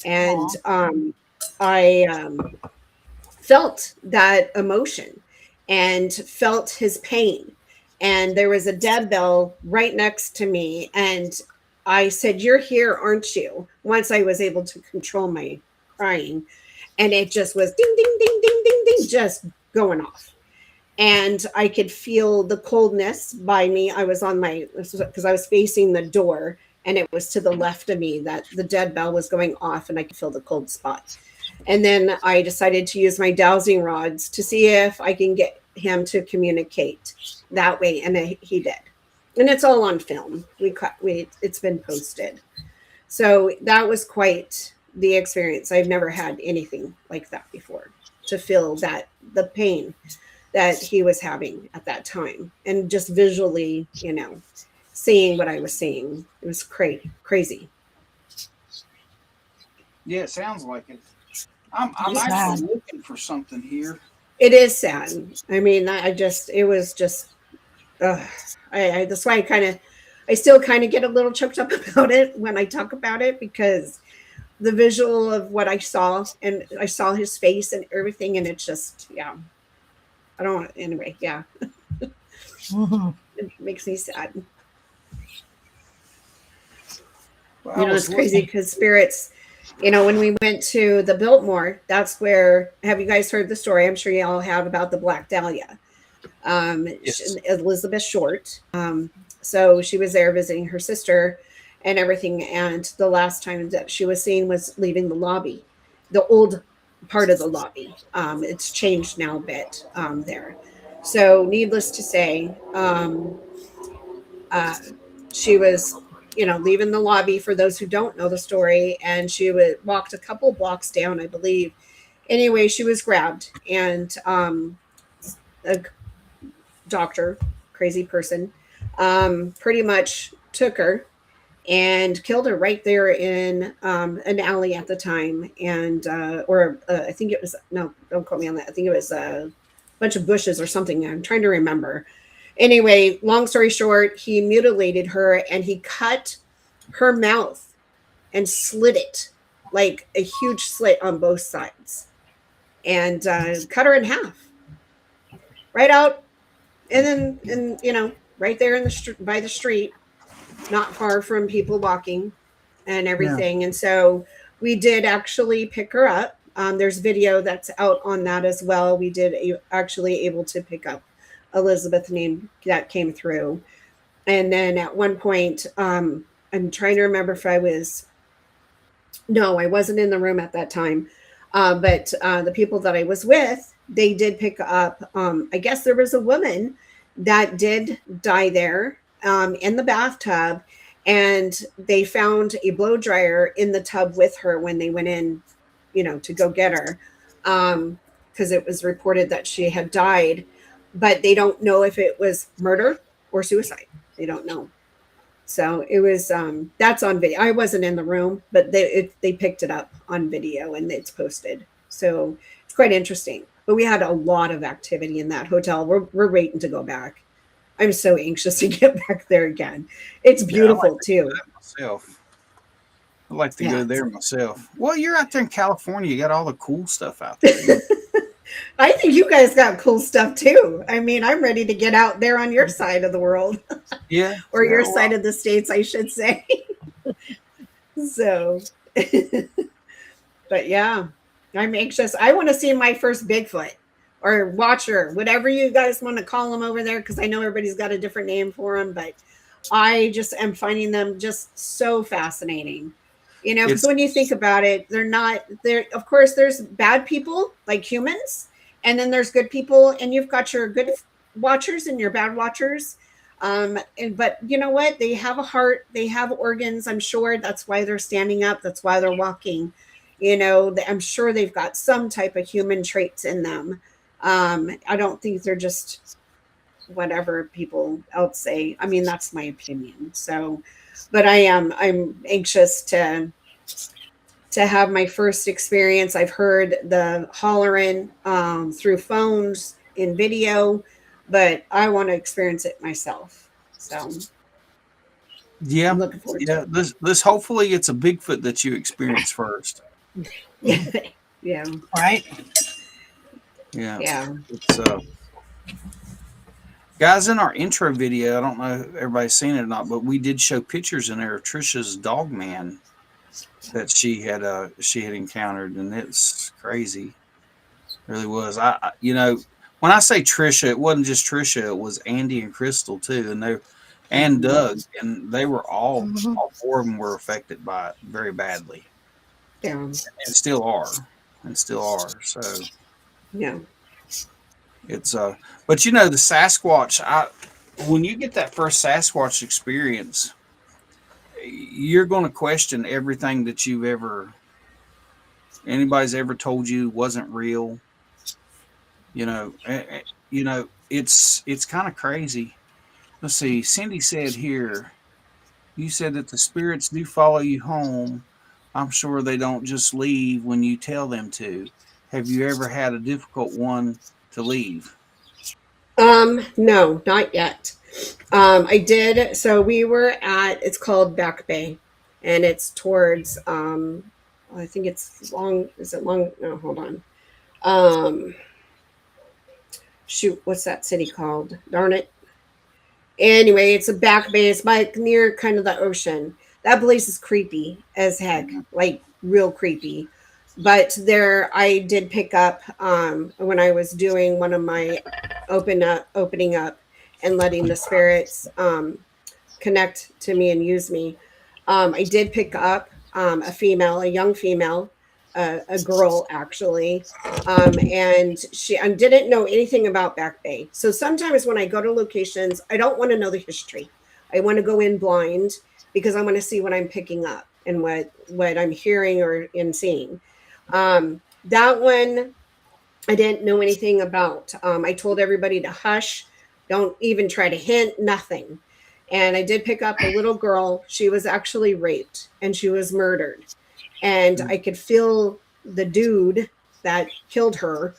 S3: And I felt that emotion and felt his pain. And there was a dead bell right next to me. And I said, you're here, aren't you? Once I was able to control my crying. And it just was ding, ding, ding, ding, ding, ding, just going off. And I could feel the coldness by me. I was because I was facing the door and it was to the left of me that the dead bell was going off and I could feel the cold spot. And then I decided to use my dowsing rods to see if I can get him to communicate that way. And he did. And it's all on film. It's been posted. So that was quite the experience. I've never had anything like that before, to feel that the pain that he was having at that time and just visually, seeing what I was seeing. It was crazy.
S2: Yeah, it sounds like it. I'm actually looking for something here.
S3: It is sad. I mean, it was just That's why I still kind of get a little choked up about it when I talk about it, because the visual of what I saw, and I saw his face and everything, and it's just, yeah, I don't want, anyway, yeah, it makes me sad.
S2: Well,
S3: It's crazy because spirits, when we went to the Biltmore, that's where, have you guys heard the story? I'm sure you all have, about the Black Dahlia.
S2: yes.
S3: Elizabeth Short. So she was there visiting her sister and everything. And the last time that she was seen was leaving the lobby, the old part of the lobby. It's changed now a bit there. So, needless to say, uh, she was, leaving the lobby, for those who don't know the story, and she walked a couple blocks down, I believe. Anyway, she was grabbed, and a doctor, crazy person, pretty much took her and killed her right there in an alley at the time. And, I think it was, no, don't quote me on that. I think it was a bunch of bushes or something. I'm trying to remember. Anyway, long story short, he mutilated her and he cut her mouth and slit it, like a huge slit on both sides, and cut her in half right out. And then, right there in the by the street, not far from people walking and
S2: Yeah.
S3: everything. And so we did actually pick her up. There's video that's out on that as well. We did actually able to pick up Elizabeth name that came through. And then at one point, I'm trying to remember if no, I wasn't in the room at that time. But the people that I was with, they did pick up, I guess there was a woman that did die there in the bathtub, and they found a blow dryer in the tub with her when they went in, to go get her, because it was reported that she had died, but they don't know if it was murder or suicide. They don't know. So it was, that's on video. I wasn't in the room, but they picked it up on video and it's posted. So it's quite interesting. But we had a lot of activity in that hotel. We're waiting to go back. I'm so anxious to get back there again. It's beautiful too.
S2: Myself. I'd like to go there myself. Well, you're out there in California. You got all the cool stuff out there.
S3: I think you guys got cool stuff too. I mean, I'm ready to get out there on your side of the world.
S2: Yeah.
S3: Or your side of the states, I should say. So, but yeah, I'm anxious. I want to see my first Bigfoot or Watcher, whatever you guys want to call them over there, because I know everybody's got a different name for them, but I just am finding them just so fascinating. Because when you think about it, they're not there. Of course, there's bad people like humans, and then there's good people, and you've got your good watchers and your bad watchers. But you know what? They have a heart, they have organs. I'm sure that's why they're standing up. That's why they're walking. I'm sure they've got some type of human traits in them. I don't think they're just whatever people else say. I mean, that's my opinion. So, but I'm anxious to have my first experience. I've heard the hollering through phones in video, but I want to experience it myself. So
S2: yeah,
S3: I'm looking forward to
S2: it. This hopefully it's a Bigfoot that you experience first.
S3: Yeah.
S4: Right.
S3: Yeah.
S2: It's guys, in our intro video, I don't know if everybody's seen it or not, but we did show pictures in there of Trisha's dog man that she had encountered, and it's crazy. It really was. I when I say Trisha, it wasn't just Trisha, it was Andy and Crystal too, and Doug, and they were all four of them were affected by it very badly.
S3: Yeah.
S2: And still are. So
S3: Yeah.
S2: it's but the Sasquatch, when you get that first Sasquatch experience, you're going to question everything that anybody's ever told you wasn't real. It's kind of crazy. Let's see. Cyndi said here, you said that the spirits do follow you home. I'm sure they don't just leave when you tell them to. Have you ever had a difficult one to leave?
S3: No, not yet. I did. So we were at, it's called Back Bay, and it's towards, I think it's long, is it long? No, hold on. Um, Shoot, what's that city called? Darn it. Anyway, it's a Back Bay. It's by near kind of the ocean. That place is creepy as heck, like real creepy. But there, I did pick up when I was doing one of my opening up, and letting the spirits connect to me and use me. I did pick up a female, a young female, a girl actually, and she I didn't know anything about Back Bay. So sometimes when I go to locations, I don't want to know the history. I want to go in blind because I want to see what I'm picking up and what I'm hearing or in seeing. That one I didn't know anything about. I told everybody to hush, don't even try to hint, nothing. And I did pick up a little girl. She was actually raped and she was murdered. And I could feel the dude that killed her.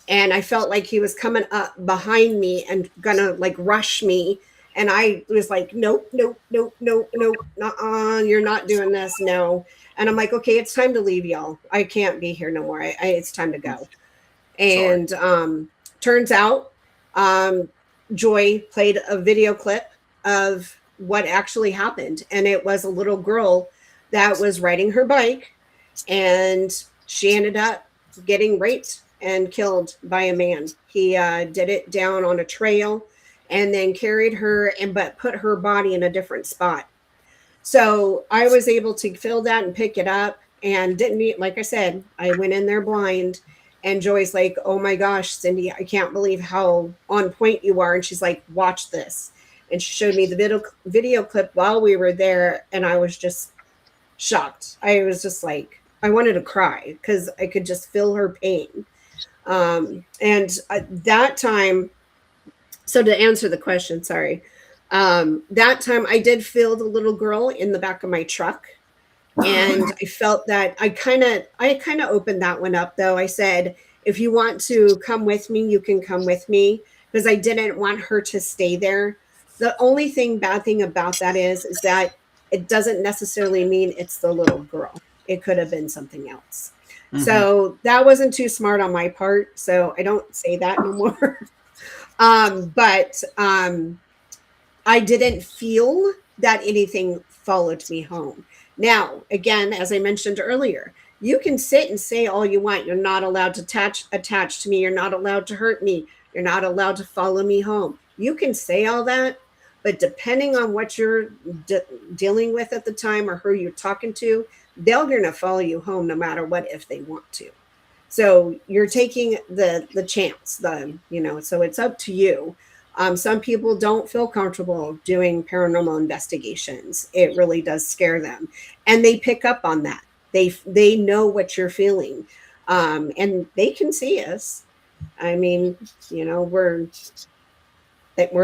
S3: And I felt like he was coming up behind me and gonna like rush me. And I was like, nope, nope, nope, nope, nope, you're not doing this, no. And I'm like, okay, it's time to leave, y'all. I can't be here no more. It's time to go. And turns out Joy played a video clip of what actually happened. And it was a little girl that was riding her bike, and she ended up getting raped and killed by a man. He did it down on a trail and then carried her but put her body in a different spot. So I was able to fill that and pick it up, and didn't need, like I said, I went in there blind. And Joy's like, oh my gosh, Cyndi, I can't believe how on point you are. And she's like, watch this. And she showed me the video clip while we were there. And I was just shocked. I was just like, I wanted to cry because I could just feel her pain. And that time, so to answer the question, sorry. That time I did feel the little girl in the back of my truck. And I felt that I kind of opened that one up, though. I said, if you want to come with me, you can come with me, because I didn't want her to stay there. The only bad thing about that is that it doesn't necessarily mean it's the little girl. It could have been something else. Mm-hmm. So that wasn't too smart on my part. So I don't say that no more. But I didn't feel that anything followed me home. Now, again, as I mentioned earlier, you can sit and say all you want. You're not allowed to attach to me. You're not allowed to hurt me. You're not allowed to follow me home. You can say all that, but depending on what you're dealing with at the time or who you're talking to, they're going to follow you home no matter what if they want to. So you're taking the chance, so it's up to you. Some people don't feel comfortable doing paranormal investigations. It really does scare them. And they pick up on that. They know what you're feeling. And they can see us. I mean, we're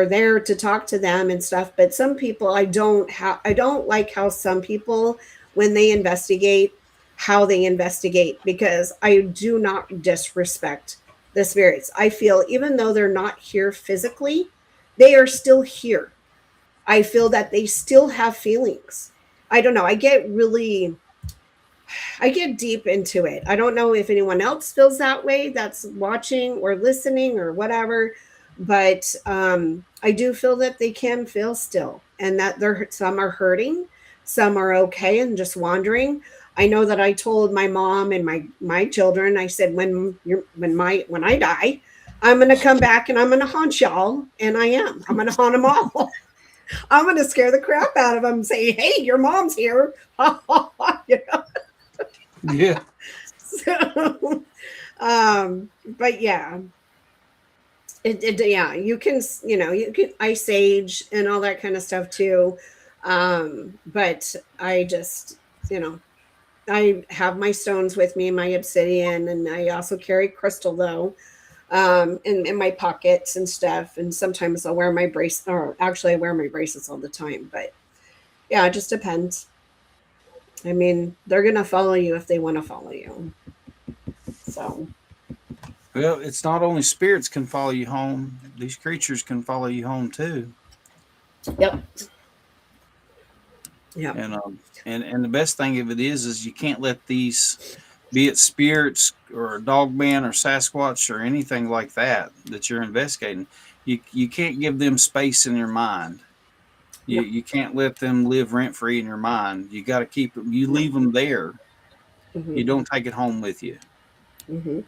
S3: there to talk to them and stuff. But some people, I don't like how some people, when they investigate, how they investigate, because I do not disrespect the spirits. I feel even though they're not here physically, they are still here. I feel that they still have feelings. I don't know. I get deep into it. I don't know if anyone else feels that way that's watching or listening or whatever, but I do feel that they can feel still, and that some are hurting, some are okay and just wandering. I know that I told my mom and my children, I said, when I die, I'm going to come back and I'm going to haunt y'all. And I'm going to haunt them all. I'm going to scare the crap out of them and say, hey, your mom's here.
S2: Yeah.
S3: So, but yeah, you can ice age and all that kind of stuff too. But I just, I have my stones with me, my obsidian, and I also carry crystal though, in my pockets and stuff. And sometimes I'll wear my brace, or actually I wear my bracelets all the time. But yeah, it just depends. I mean, they're gonna follow you if they want to follow you. So
S2: Well, it's not only spirits can follow you home; these creatures can follow you home too.
S3: Yep. Yep.
S2: And the best thing of it is you can't let these, be it spirits or dogman or Sasquatch or anything like that you're investigating. You can't give them space in your mind.
S3: Yep.
S2: You can't let them live rent free in your mind. You got to keep them. You leave them there. You don't take it home with you.
S3: Mm-hmm.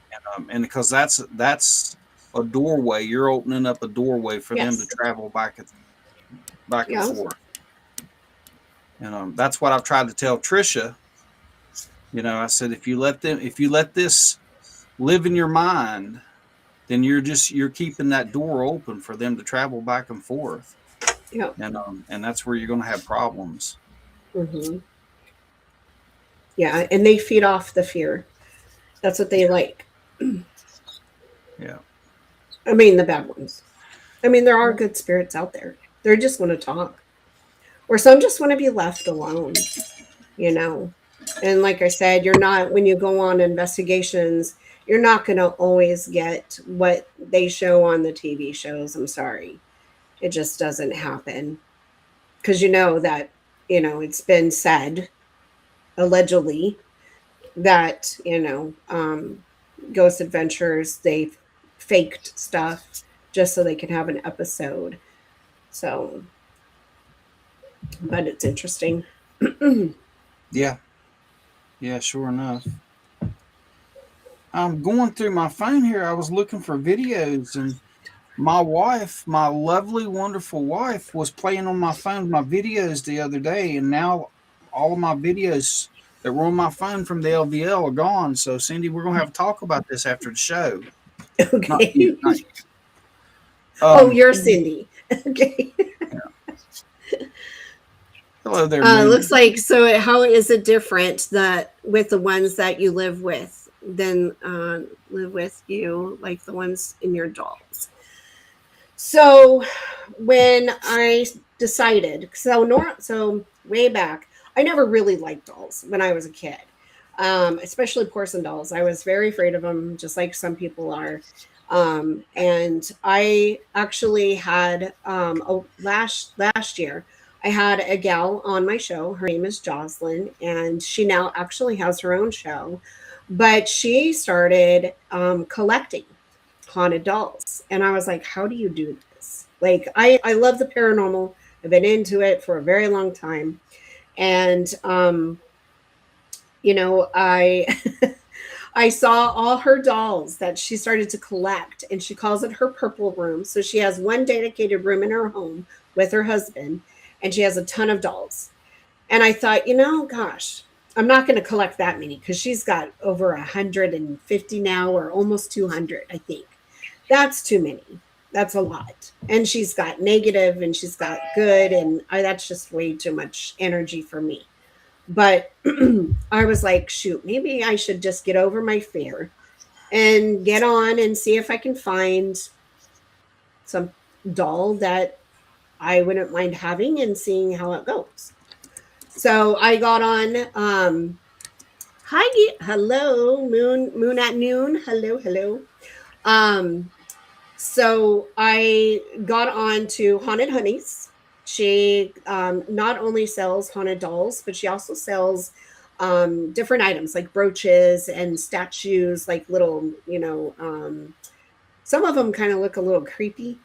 S2: And because that's a doorway. You're opening up a doorway for them to
S3: Yes.
S2: travel back and
S3: Yeah.
S2: forth. That's what I've tried to tell Trisha. I said if you let this live in your mind, then you're keeping that door open for them to travel back and forth,
S3: Yeah.
S2: and that's where you're going to have problems.
S3: Mm-hmm. Yeah, and they feed off the fear. That's what they like.
S2: Yeah.
S3: I mean, the bad ones. I mean, there are good spirits out there. They just want to talk, or some just want to be left alone. You know, and like I said, you're not when you go on investigations. You're not going to always get what they show on the TV shows. I'm sorry, it just doesn't happen because you know that it's been said allegedly that Ghost Adventures they faked stuff just so they can have an episode. So, but it's interesting.
S2: Yeah. Yeah, sure enough. I'm going through my phone here. I was looking for videos, and my wife, my lovely, wonderful wife, was playing on my phone my videos the other day, and now all of my videos that were on my phone from the LVL are gone. So, Cyndi, we're going to have to talk about this after the show. Not you,
S3: Okay.
S2: not you.
S3: Oh, you're Cyndi. Okay.
S2: Hello there, Moon.
S3: Looks like so. How is it different that with the ones that you live with than live with you, like the ones in your dolls? So when I decided, so way back, I never really liked dolls when I was a kid, especially porcelain dolls. I was very afraid of them, just like some people are. And I actually had last year. I had a gal on my show. Her name is Jocelyn, and she now actually has her own show. But she started collecting haunted dolls. And I was like, how do you do this? Like, I love the paranormal. I've been into it for a very long time. And, I. I saw all her dolls that she started to collect, and she calls it her purple room. So she has one dedicated room in her home with her husband, and she has a ton of dolls. And I thought, gosh, I'm not going to collect that many because she's got over 150 now, or almost 200, I think. That's too many. That's a lot. And she's got negative and she's got good, and that's just way too much energy for me. But I was like, shoot, maybe I should just get over my fear and get on and see if I can find some doll that I wouldn't mind having and seeing how it goes. So I got on. Hello, Moon at noon. Hello. So I got on to Haunted Honeys. She not only sells haunted dolls, but she also sells different items like brooches and statues, like little, some of them kind of look a little creepy,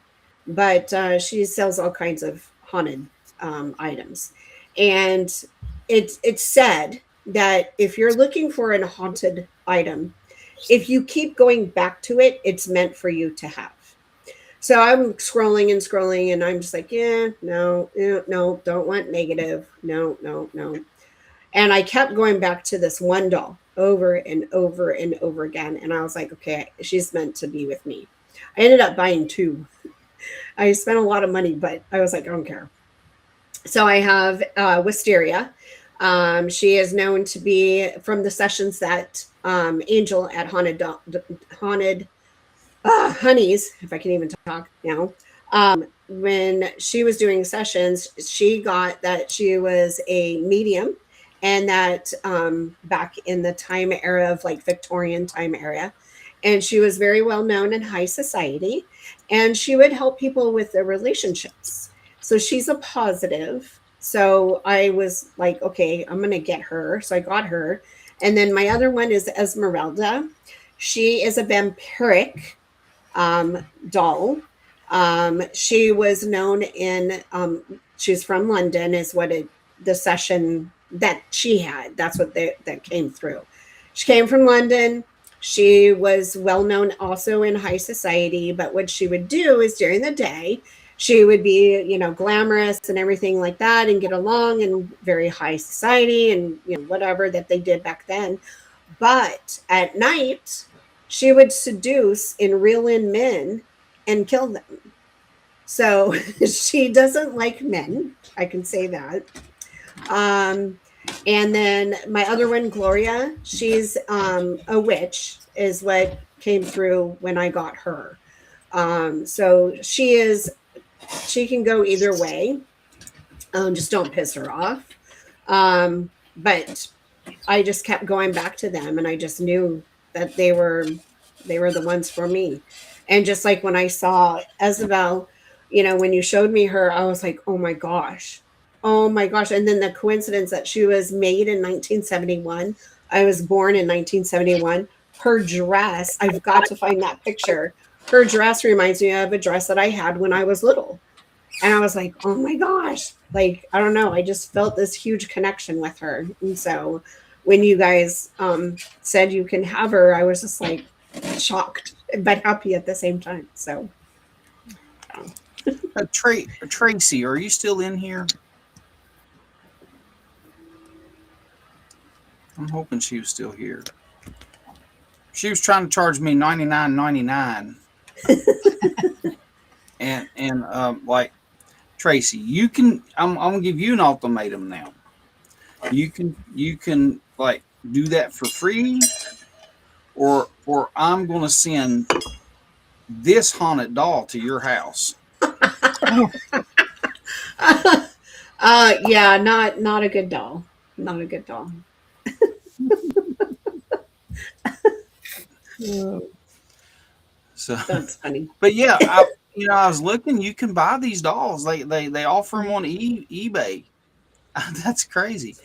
S3: but she sells all kinds of haunted items. And it's said that if you're looking for a haunted item, if you keep going back to it, it's meant for you to have. So I'm scrolling, and I'm just like, yeah, no, don't want negative. No. And I kept going back to this one doll over and over and over again. And I was like, okay, she's meant to be with me. I ended up buying two. I spent a lot of money, but I was like, I don't care. So I have Wisteria. She is known to be from the sessions that Angel at Haunted Honeys, if I can even talk now. When she was doing sessions, she got that she was a medium, and that back in the time era of like Victorian time era, and she was very well known in high society, and she would help people with their relationships. So she's a positive. So I was like, okay, I'm going to get her. So I got her. And then my other one is Esmeralda. She is a vampiric doll. She was known in, she's from London, is what the session that she had. That's what that came through. She came from London. She was well known also in high society, but what she would do is during the day, she would be, glamorous and everything like that and get along in very high society and, whatever that they did back then. But at night, she would seduce and reel in men and kill them. So she doesn't like men. I can say that. And then my other one, Gloria, she's a witch, is what came through when I got her. So she can go either way. Just don't piss her off. But I just kept going back to them, and I just knew that they were the ones for me. And just like when I saw Isabel, when you showed me her, I was like, oh my gosh. And then the coincidence that she was made in 1971. I was born in 1971. Her dress, I've got to find that picture. Her dress reminds me of a dress that I had when I was little. And I was like, oh my gosh. Like, I don't know. I just felt this huge connection with her. And so when you guys said you can have her, I was just like shocked, but happy at the same time. So.
S2: Tracy, are you still in here? I'm hoping she was still here. She was trying to charge me $99.99. and like, Tracy, you can. I'm gonna give you an ultimatum now. You can like do that for free, or I'm gonna send this haunted doll to your house.
S3: Yeah, not a good doll. Not a good doll.
S2: So
S3: That's funny.
S2: But yeah, I was looking. You can buy these dolls. They offer them on eBay. That's crazy.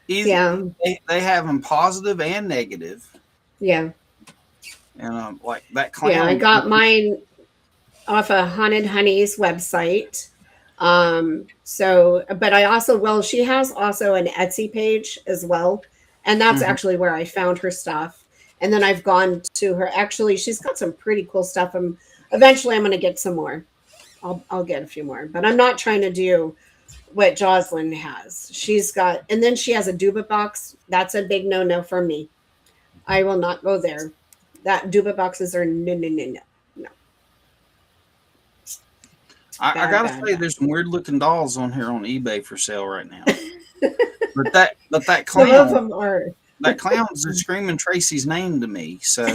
S3: Yeah.
S2: They have them positive and negative.
S3: Yeah.
S2: And like that clown.
S3: Yeah, I got mine off of Haunted Honey's website. But I also, she has also an Etsy page as well. And that's actually where I found her stuff. And then I've gone to her. Actually, she's got some pretty cool stuff. Eventually I'm going to get some more. I'll get a few more, but I'm not trying to do what Jocelyn has. She's got, and then she has a Duba box. That's a big no for me. I will not go there. That Duba boxes are no.
S2: I gotta say, there's some weird looking dolls on here on eBay for sale right now. but that clown,
S3: some of them are.
S2: That clown's screaming Tracy's name to me. So.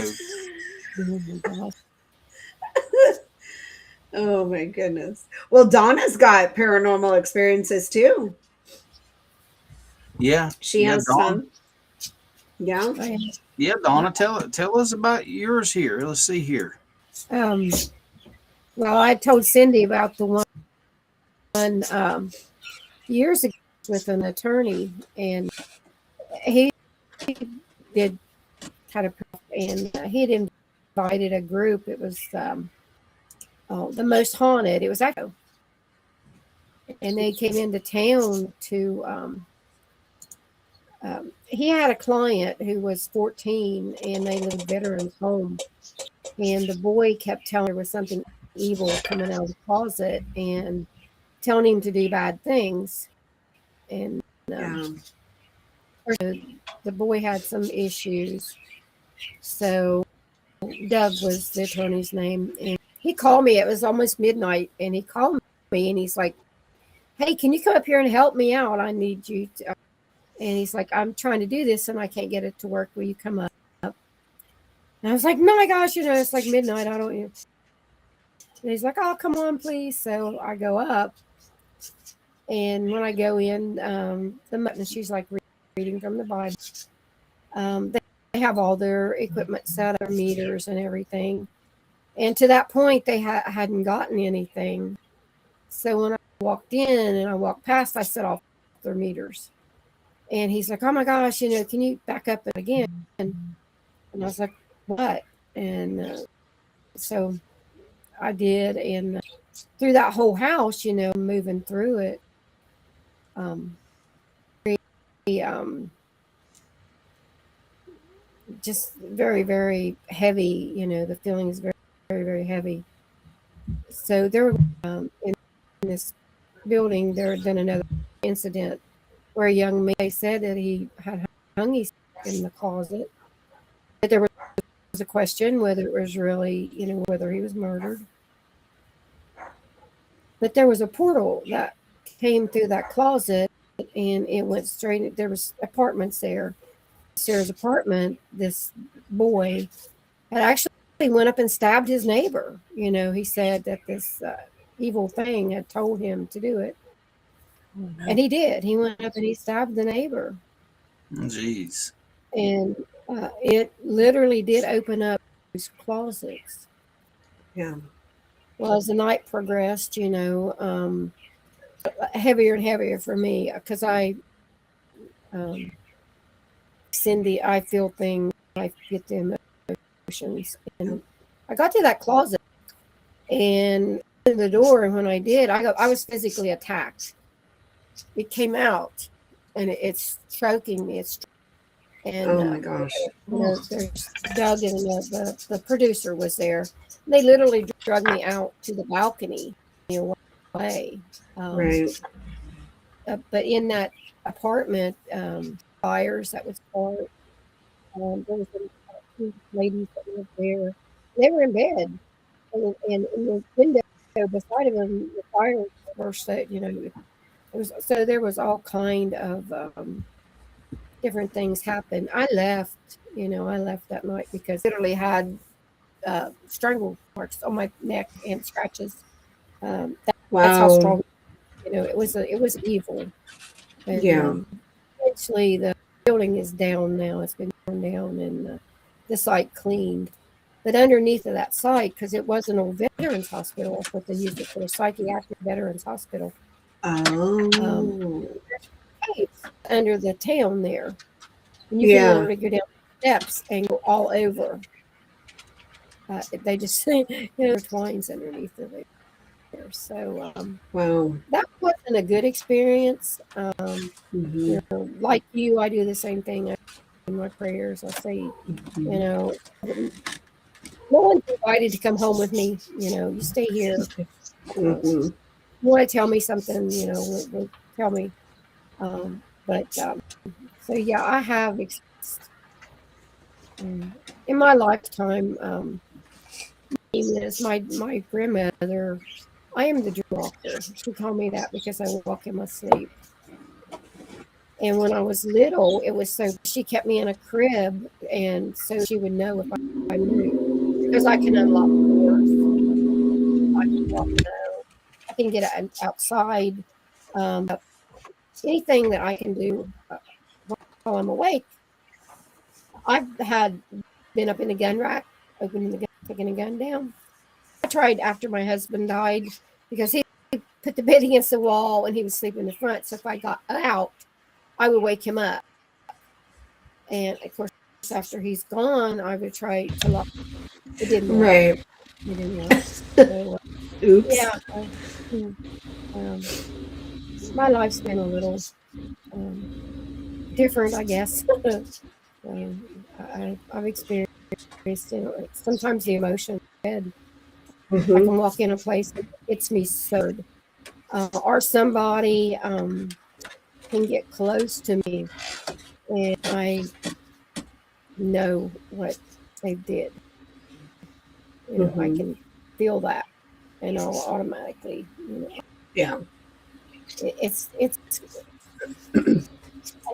S3: Oh my goodness. Well, Donna's got paranormal experiences too.
S2: Yeah.
S3: She has some. Yeah.
S2: Yeah, Donna, tell us about yours here. Let's see here.
S4: Well, I told Cyndi about the one years ago with an attorney, and he did kind of, and he'd invited a group. It was the most haunted. It was actually, and they came into town to. He had a client who was 14, and they lived in a veterans home, and the boy kept telling her there was something evil coming out of the closet and telling him to do bad things, and the boy had some issues. So Doug was the attorney's name, and he called me. It was almost midnight, and he called me, and he's like, "Hey, can you come up here and help me out? I need you to." And he's like, "I'm trying to do this, and I can't get it to work. Will you come up?" And I was like, "No, my gosh, it's like midnight. I don't." And he's like, "Oh, come on, please." So I go up, and when I go in, she's like reading from the Bible. have all their equipment set up, meters and everything. And to that point, they hadn't gotten anything. So when I walked in and I walked past, I set off their meters. And he's like, "Oh my gosh, can you back up again?" And I was like, "What?" And so I did. And through that whole house, moving through it, just very, very heavy. The feeling is very, very, very heavy. So there were in this building, there had been another incident where a young man said that he had hung himself in the closet. But there was a question whether it was really, whether he was murdered. But there was a portal that came through that closet, and it went straight. There was apartments there. Sarah's apartment. This boy had actually went up and stabbed his neighbor. He said that this evil thing had told him to do it. Oh, no. And he did. He went up and he stabbed the neighbor.
S2: Jeez.
S4: And it literally did open up these closets.
S3: Yeah. Well,
S4: as the night progressed, heavier and heavier for me, because Cyndi, I feel things, I get the emotions. And I got to that closet and opened the door, and when I did, I was physically attacked. It came out, and it's choking me. And
S3: oh my gosh!
S4: There's Doug and the producer was there. They literally dragged me out to the balcony, away.
S3: Right.
S4: But in that apartment, fires that was called. There was two ladies that lived there. They were in bed, and in the window beside of them, the fire burst. So there was all kind of different things happened. I left that night because I literally had strangle marks on my neck and scratches. Wow. That's how strong. It was evil. And,
S3: yeah.
S4: Eventually, the building is down now. It's been torn down and the site cleaned. But underneath of that site, because it was an old veterans hospital, that's what they used it for, a psychiatric veterans hospital.
S3: Oh.
S4: Under the town there. And you can literally go down the steps and go all over. They just twines underneath of it. So
S3: wow,
S4: that wasn't a good experience. Like you, I do the same thing in my prayers. I say, no one's invited to come home with me. You stay here. You want to tell me something, will tell me. So yeah, I have experienced in my lifetime. Even as my grandmother, I am the dream walker. She called me that because I walk in my sleep. And when I was little, it was so she kept me in a crib, and so she would know if I moved, because I can unlock doors. I can walk out. I can get outside. Anything that I can do while I'm awake. I've been up in the gun rack, opening the gun, taking a gun down. I tried after my husband died, because he put the bed against the wall and he was sleeping in the front. So if I got out, I would wake him up. And of course, after he's gone, I would try to lock. It didn't work.
S3: Right.
S4: It didn't work. So,
S3: oops.
S4: Yeah. My life's been a little different, I guess. I've experienced sometimes the emotion. I can walk in a place that gets me stirred, or somebody can get close to me, and I know what they did. I can feel that, and I'll automatically,
S3: yeah.
S4: It's a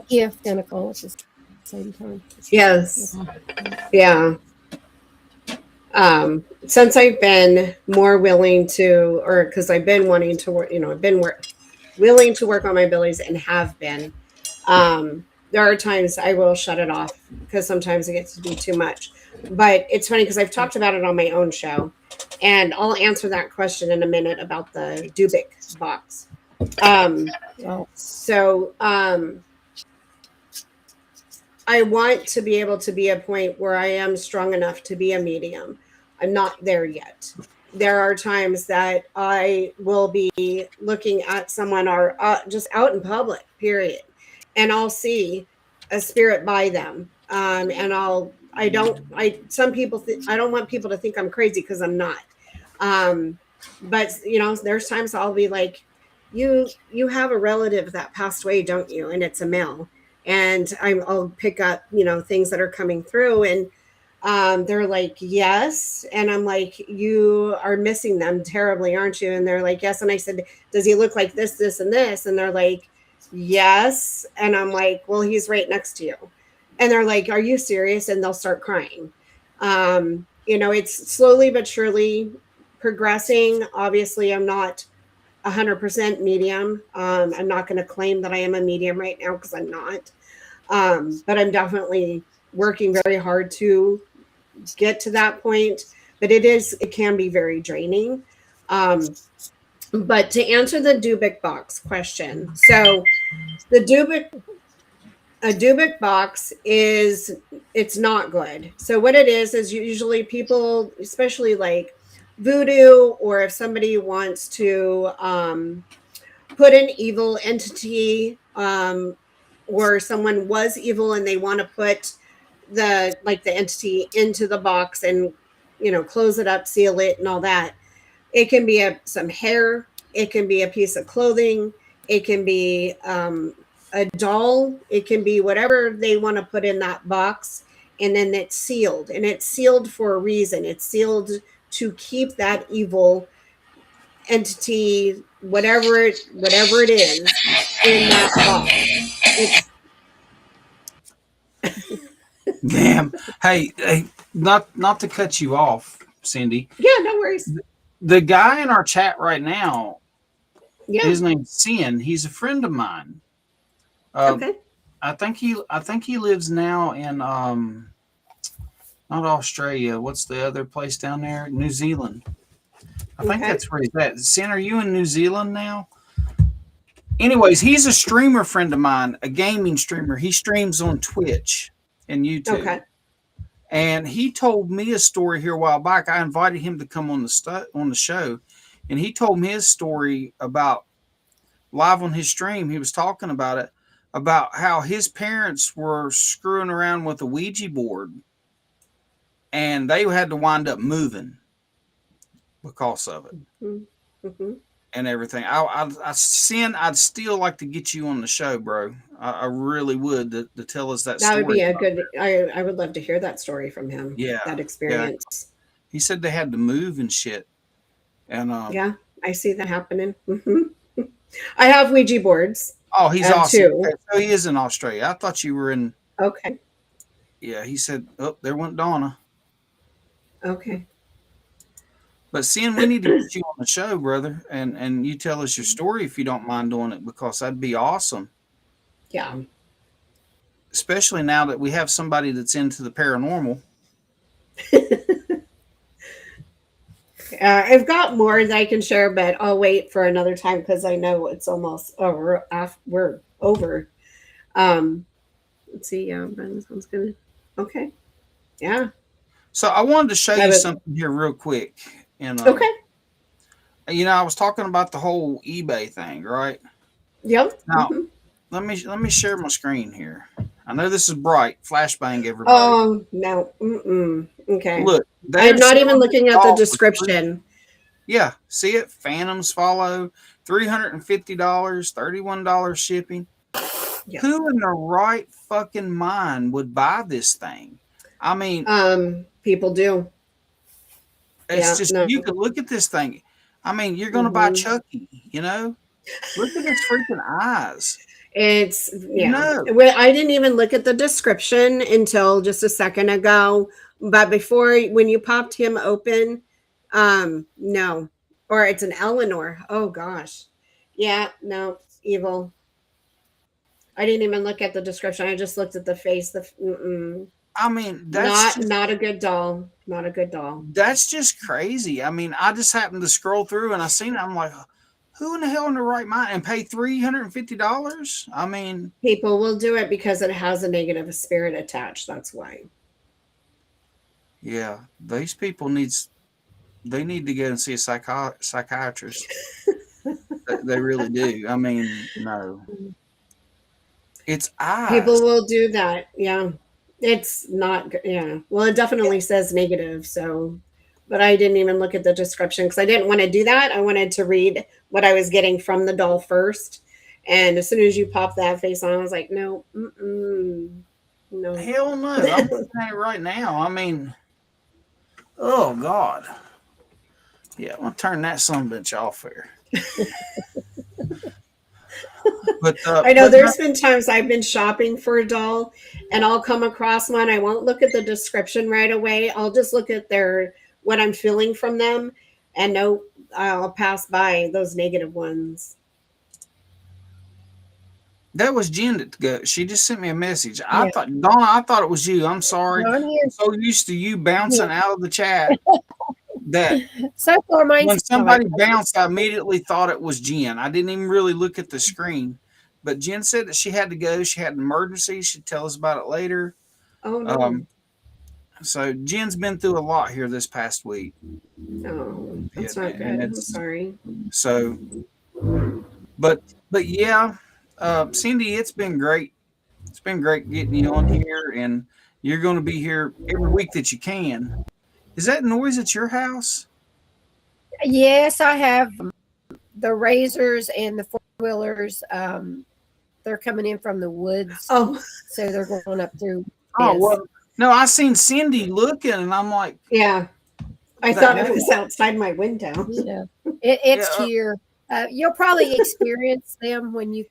S4: gift and a call at the same time.
S3: Yes. Yeah. Since I've been more willing to, or because I've been wanting to work, I've been willing to work on my abilities and have been, there are times I will shut it off because sometimes it gets to be too much. But it's funny because I've talked about it on my own show, and I'll answer that question in a minute about the Dubik box.
S4: Oh,
S3: So I want to be able to be a point where I am strong enough to be a medium. I'm not there yet. There are times that I will be looking at someone or just out in public, period, and I'll see a spirit by them. And some people, I don't want people to think I'm crazy because I'm not. Um, but there's times I'll be like, you have a relative that passed away, don't you? And it's a male, and I'll pick up things that are coming through, and they're like, yes, and I'm like, you are missing them terribly, aren't you? And they're like, yes. And I said, does he look like this and this? And they're like, yes. And I'm like, well, he's right next to you. And they're like, are you serious? And they'll start crying. It's slowly but surely progressing. Obviously, I'm not 100% medium. I'm not going to claim that I am a medium right now because I'm not. But I'm definitely working very hard to get to that point. But it can be very draining. But to answer the Dubik box question, so the a Dubik box it's not good. So what it is usually people, especially like voodoo, or if somebody wants to put an evil entity, or someone was evil and they want to put the entity into the box and close it up, seal it, and all that. It can be some hair, it can be a piece of clothing, it can be a doll, it can be whatever they want to put in that box, and then it's sealed, and it's sealed for a reason. It's sealed to keep that evil entity, whatever it is, in that box.
S2: Damn. Hey, not to cut you off, Cyndi.
S3: Yeah, no worries.
S2: The guy in our chat right now,
S3: Yeah.
S2: his name's Sin. He's a friend of mine.
S3: Okay.
S2: I think he lives now in not Australia. What's the other place down there? New Zealand. I think that's where he's at. Sin, are you in New Zealand now? Anyways, he's a streamer friend of mine, a gaming streamer. He streams on Twitch and YouTube.
S3: Okay.
S2: And he told me a story here a while back. I invited him to come on the show, and he told me his story about live on his stream. He was talking about it, about how his parents were screwing around with a Ouija board, and they had to wind up moving because of it.
S3: Mm-hmm.
S2: And everything. I'd still like to get you on the show, bro. I really would to tell us that story.
S3: That would be a good. I would love to hear that story from him.
S2: Yeah,
S3: that experience.
S2: Yeah. He said they had to move and shit. And
S3: yeah, I see that happening. Mm-hmm. I have Ouija boards.
S2: Oh, he's awesome.
S3: Too.
S2: Okay, so he is in Australia. I thought you were in.
S3: Okay.
S2: Yeah, he said, "Oh, there went Donna."
S3: Okay.
S2: But Sin, we need to get you on the show, brother, and you tell us your story if you don't mind doing it, because that'd be awesome.
S3: Yeah.
S2: Especially now that we have somebody that's into the paranormal.
S3: I've got more that I can share, but I'll wait for another time because I know it's almost over. We're over. Let's see. Yeah, Ben sounds good. Okay. Yeah.
S2: So I wanted to show you something here real quick. And
S3: okay.
S2: I was talking about the whole eBay thing, right?
S3: Yep.
S2: Now, let me share my screen here. I know this is bright. Flashbang, everybody.
S3: Oh no. Okay.
S2: Look,
S3: I'm not even looking at the description.
S2: Yeah, see it? Phantoms follow. $350, $31 shipping. Yep. Who in their right fucking mind would buy this thing? I mean,
S3: people do.
S2: It's you could look at this thing. I mean, you're going to buy Chucky, Look at his freaking eyes.
S3: It's, I didn't even look at the description until just a second ago. But when you popped him open, no. Or it's an Eleanor. Oh, gosh. Yeah, no, evil. I didn't even look at the description. I just looked at the face.
S2: I mean, that's
S3: not a good doll. Not a good doll.
S2: That's just crazy. I mean, I just happened to scroll through and I seen it. I'm like, who in the hell in the right mind and pay $350? I mean,
S3: People will do it because it has a negative spirit attached. That's why.
S2: yeah, these people need to go and see a psychiatrist. They really do. I mean, no, it's eyes.
S3: People will do that. Yeah. It's not, yeah. Well, it definitely says negative. So, but I didn't even look at the description because I didn't want to do that. I wanted to read what I was getting from the doll first. And as soon as you pop that face on, I was like, no, no.
S2: Hell no. I'm looking at it right now. I mean, oh God. Yeah, I'm gonna turn that sumbitch off here. But
S3: I know there's been times I've been shopping for a doll and I'll come across one. I won't look at the description right away. I'll just look at what I'm feeling from them, and no, I'll pass by those negative ones.
S2: that was Jen she just sent me a message. I thought, Donna, I thought it was you. I'm sorry. I'm so used to you bouncing out of the chat that
S4: So far,
S2: when somebody bounced, I immediately thought it was Jen. I didn't even really look at the screen. But Jen said that she had to go. She had an emergency. She'd tell us about it later.
S3: Oh, no.
S2: So Jen's been through a lot here this past week.
S3: Oh, that's not good. I'm sorry.
S2: So, but yeah, Cyndi, it's been great. It's been great getting you on here, and you're going to be here every week that you can. Is that noise at your house?
S4: Yes, I have the razors and the four-wheelers. They're coming in from the woods.
S3: Oh,
S4: so they're going up through.
S2: Oh, well, no, I seen Cyndi looking, and I'm like,
S3: yeah. I thought it was outside my window.
S4: Yeah, it's here. You'll probably experience them when you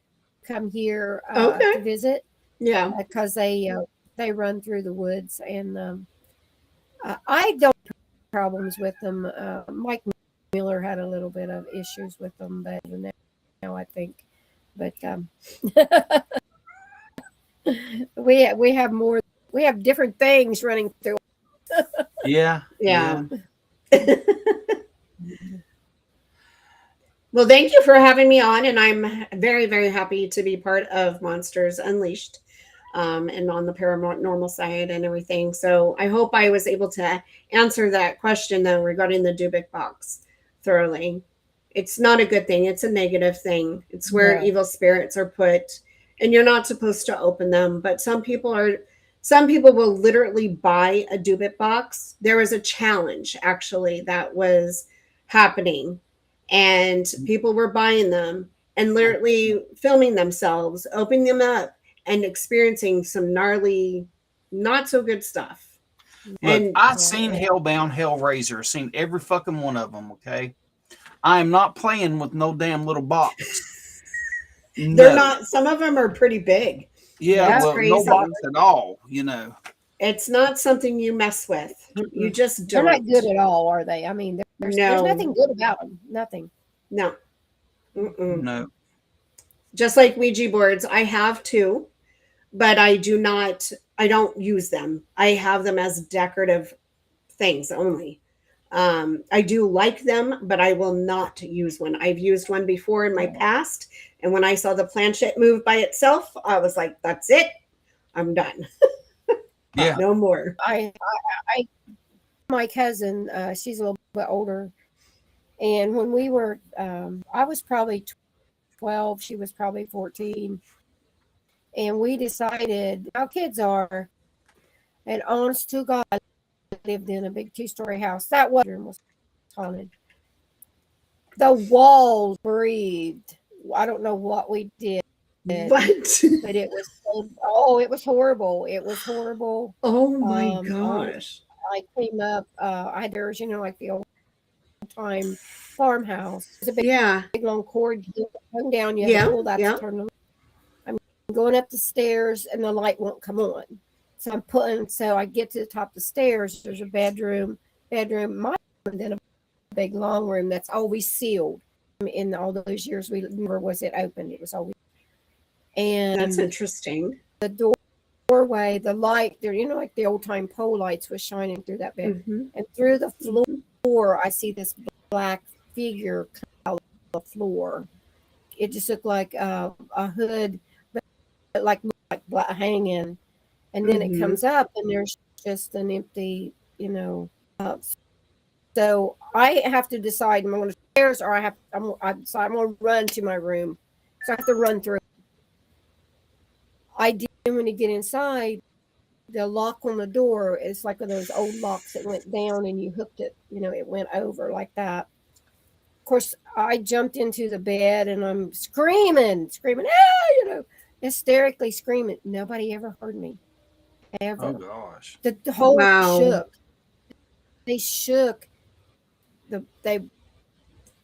S4: come here to visit.
S3: Yeah,
S4: because they run through the woods, and I don't have problems with them. Mike Miller had a little bit of issues with them, but now I think. But we have different things running through.
S3: Yeah. Well, thank you for having me on, and I'm very, very happy to be part of Monsters Unleashed, and on the paranormal side and everything. So I hope I was able to answer that question though regarding the Dubik box thoroughly. It's not a good thing. It's a negative thing. It's where evil spirits are put, and you're not supposed to open them. But some people will literally buy a Dubik box. There was a challenge actually that was happening, and people were buying them and literally filming themselves, opening them up, and experiencing some gnarly, not so good stuff.
S2: Look,
S3: and
S2: I've seen Hellbound, Hellraiser, seen every fucking one of them. Okay. I am not playing with no damn little box.
S3: They're not. Some of them are pretty big.
S2: Yeah, well, no box at all. You know,
S3: it's not something you mess with. You just don't.
S4: They're not good at all, are they? I mean, there's nothing good about them. Nothing.
S3: No.
S2: No.
S3: Just like Ouija boards, I have two, but I don't use them. I have them as decorative things only. I do like them, but I will not use one. I've used one before in my past, and when I saw the planchette move by itself, I was like, "That's it, I'm done."
S2: Yeah,
S3: no more.
S4: My cousin, she's a little bit older, and when we were, I was probably 12, she was probably 14, and we decided how kids are, and honest to God, lived in a big 2-story house. That was haunted. The walls breathed. I don't know what we did.
S3: What?
S4: But it was horrible. It was horrible.
S3: Oh my gosh.
S4: I came up, I had theirs, like the old time farmhouse. It was a big long cord hung down. You had to pull that to turn on. I'm going up the stairs and the light won't come on. So I get to the top of the stairs. There's a bedroom, and then a big long room that's always sealed. In all those years, we never was it open. It was always. And
S3: That's interesting.
S4: the doorway, the light there, like the old time pole lights was shining through that bed. And through the floor, I see this black figure come out of the floor. It just looked like a hood, but like black hanging. And then it comes up, and there's just an empty, so I have to decide, am I going to stairs, or I'm going to run to my room. So I have to run through. I did, when you get inside, the lock on the door is like one of those old locks that went down and you hooked it, it went over like that. Of course, I jumped into the bed and I'm screaming, hysterically screaming. Nobody ever heard me, ever.
S2: Oh gosh.
S4: The whole
S3: Wow.
S4: They shook. The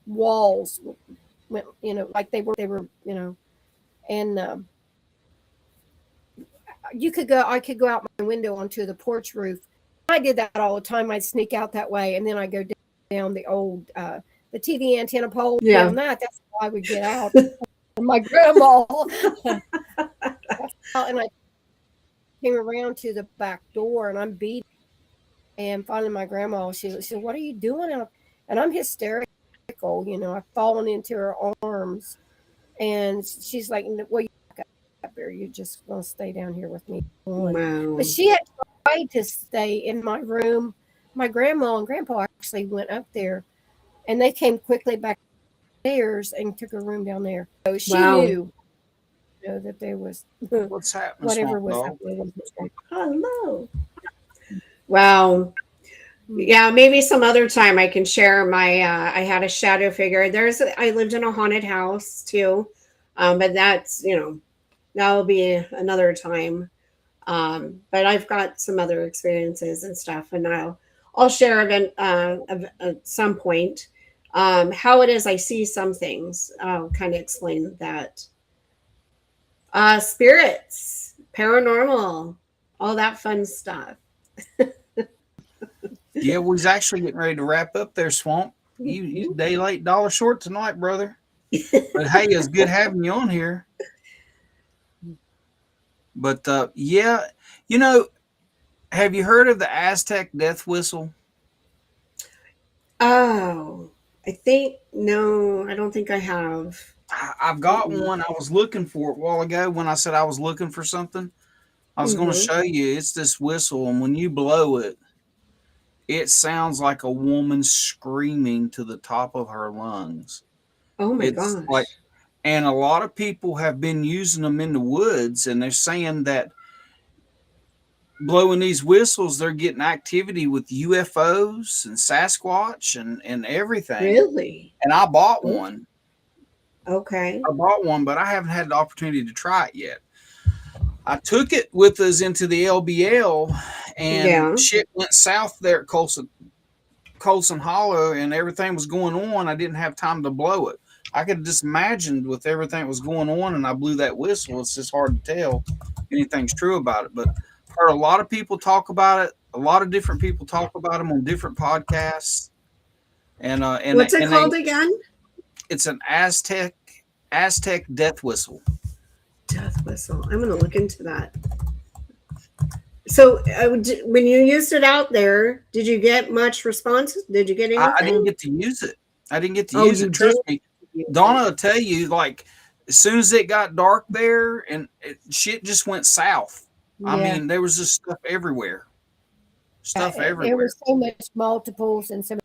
S4: walls went, like they were, and I could go out my window onto the porch roof. I did that all the time. I'd sneak out that way, and then I go down the old the TV antenna pole.
S3: Yeah.
S4: Down that. That's how I would get out. And my grandma. And I came around to the back door, and I'm beating. And finally, my grandma, she said, "What are you doing?" And I'm hysterical. I've fallen into her arms, and she's like, "Well, you're just going to stay down here with me."
S3: Wow.
S4: But she had tried to stay in my room. My grandma and grandpa actually went up there, and they came quickly back upstairs and took a room down there. So she knew, that there was
S2: What's happening?
S4: whatever
S2: Swamp
S4: was
S2: Dog?
S4: happening.
S3: Hello. Wow. Yeah, maybe some other time I can share my I had a shadow figure. I lived in a haunted house too. But that's, that'll be another time. But I've got some other experiences and stuff, and I'll share at some point. How it is I see some things. I'll kind of explain that. Spirits, paranormal, all that fun stuff.
S2: Yeah, we was actually getting ready to wrap up there, Swamp. You day late, dollar short tonight, brother. But hey, it's good having you on here. But yeah, have you heard of the Aztec death whistle?
S3: Oh, no, I don't think I have.
S2: I've got one. I was looking for it a while ago when I said I was looking for something. I was going to show you. It's this whistle, and when you blow it, it sounds like a woman screaming to the top of her lungs.
S3: Oh my gosh.
S2: And a lot of people have been using them in the woods, and they're saying that blowing these whistles, they're getting activity with UFOs and Sasquatch and everything.
S3: Really?
S2: And I bought one.
S3: Okay.
S2: I bought one, but I haven't had the opportunity to try it yet. I took it with us into the LBL, and shit went south there at Colson Hollow, and everything was going on. I didn't have time to blow it. I could have just imagined with everything that was going on, and I blew that whistle. It's just hard to tell if anything's true about it. But I've heard a lot of people talk about it. A lot of different people talk about them on different podcasts. And
S3: what's it called again?
S2: It's an Aztec death whistle.
S3: Death whistle. I'm going to look into that. So when you used it out there, did you get much response? Did you get anything?
S2: I didn't get to use it. Use it. Trust me. Donna will tell you, like, as soon as it got dark there, and shit just went south. Yeah. I mean, there was just stuff everywhere. Everywhere.
S4: There was so much multiples and so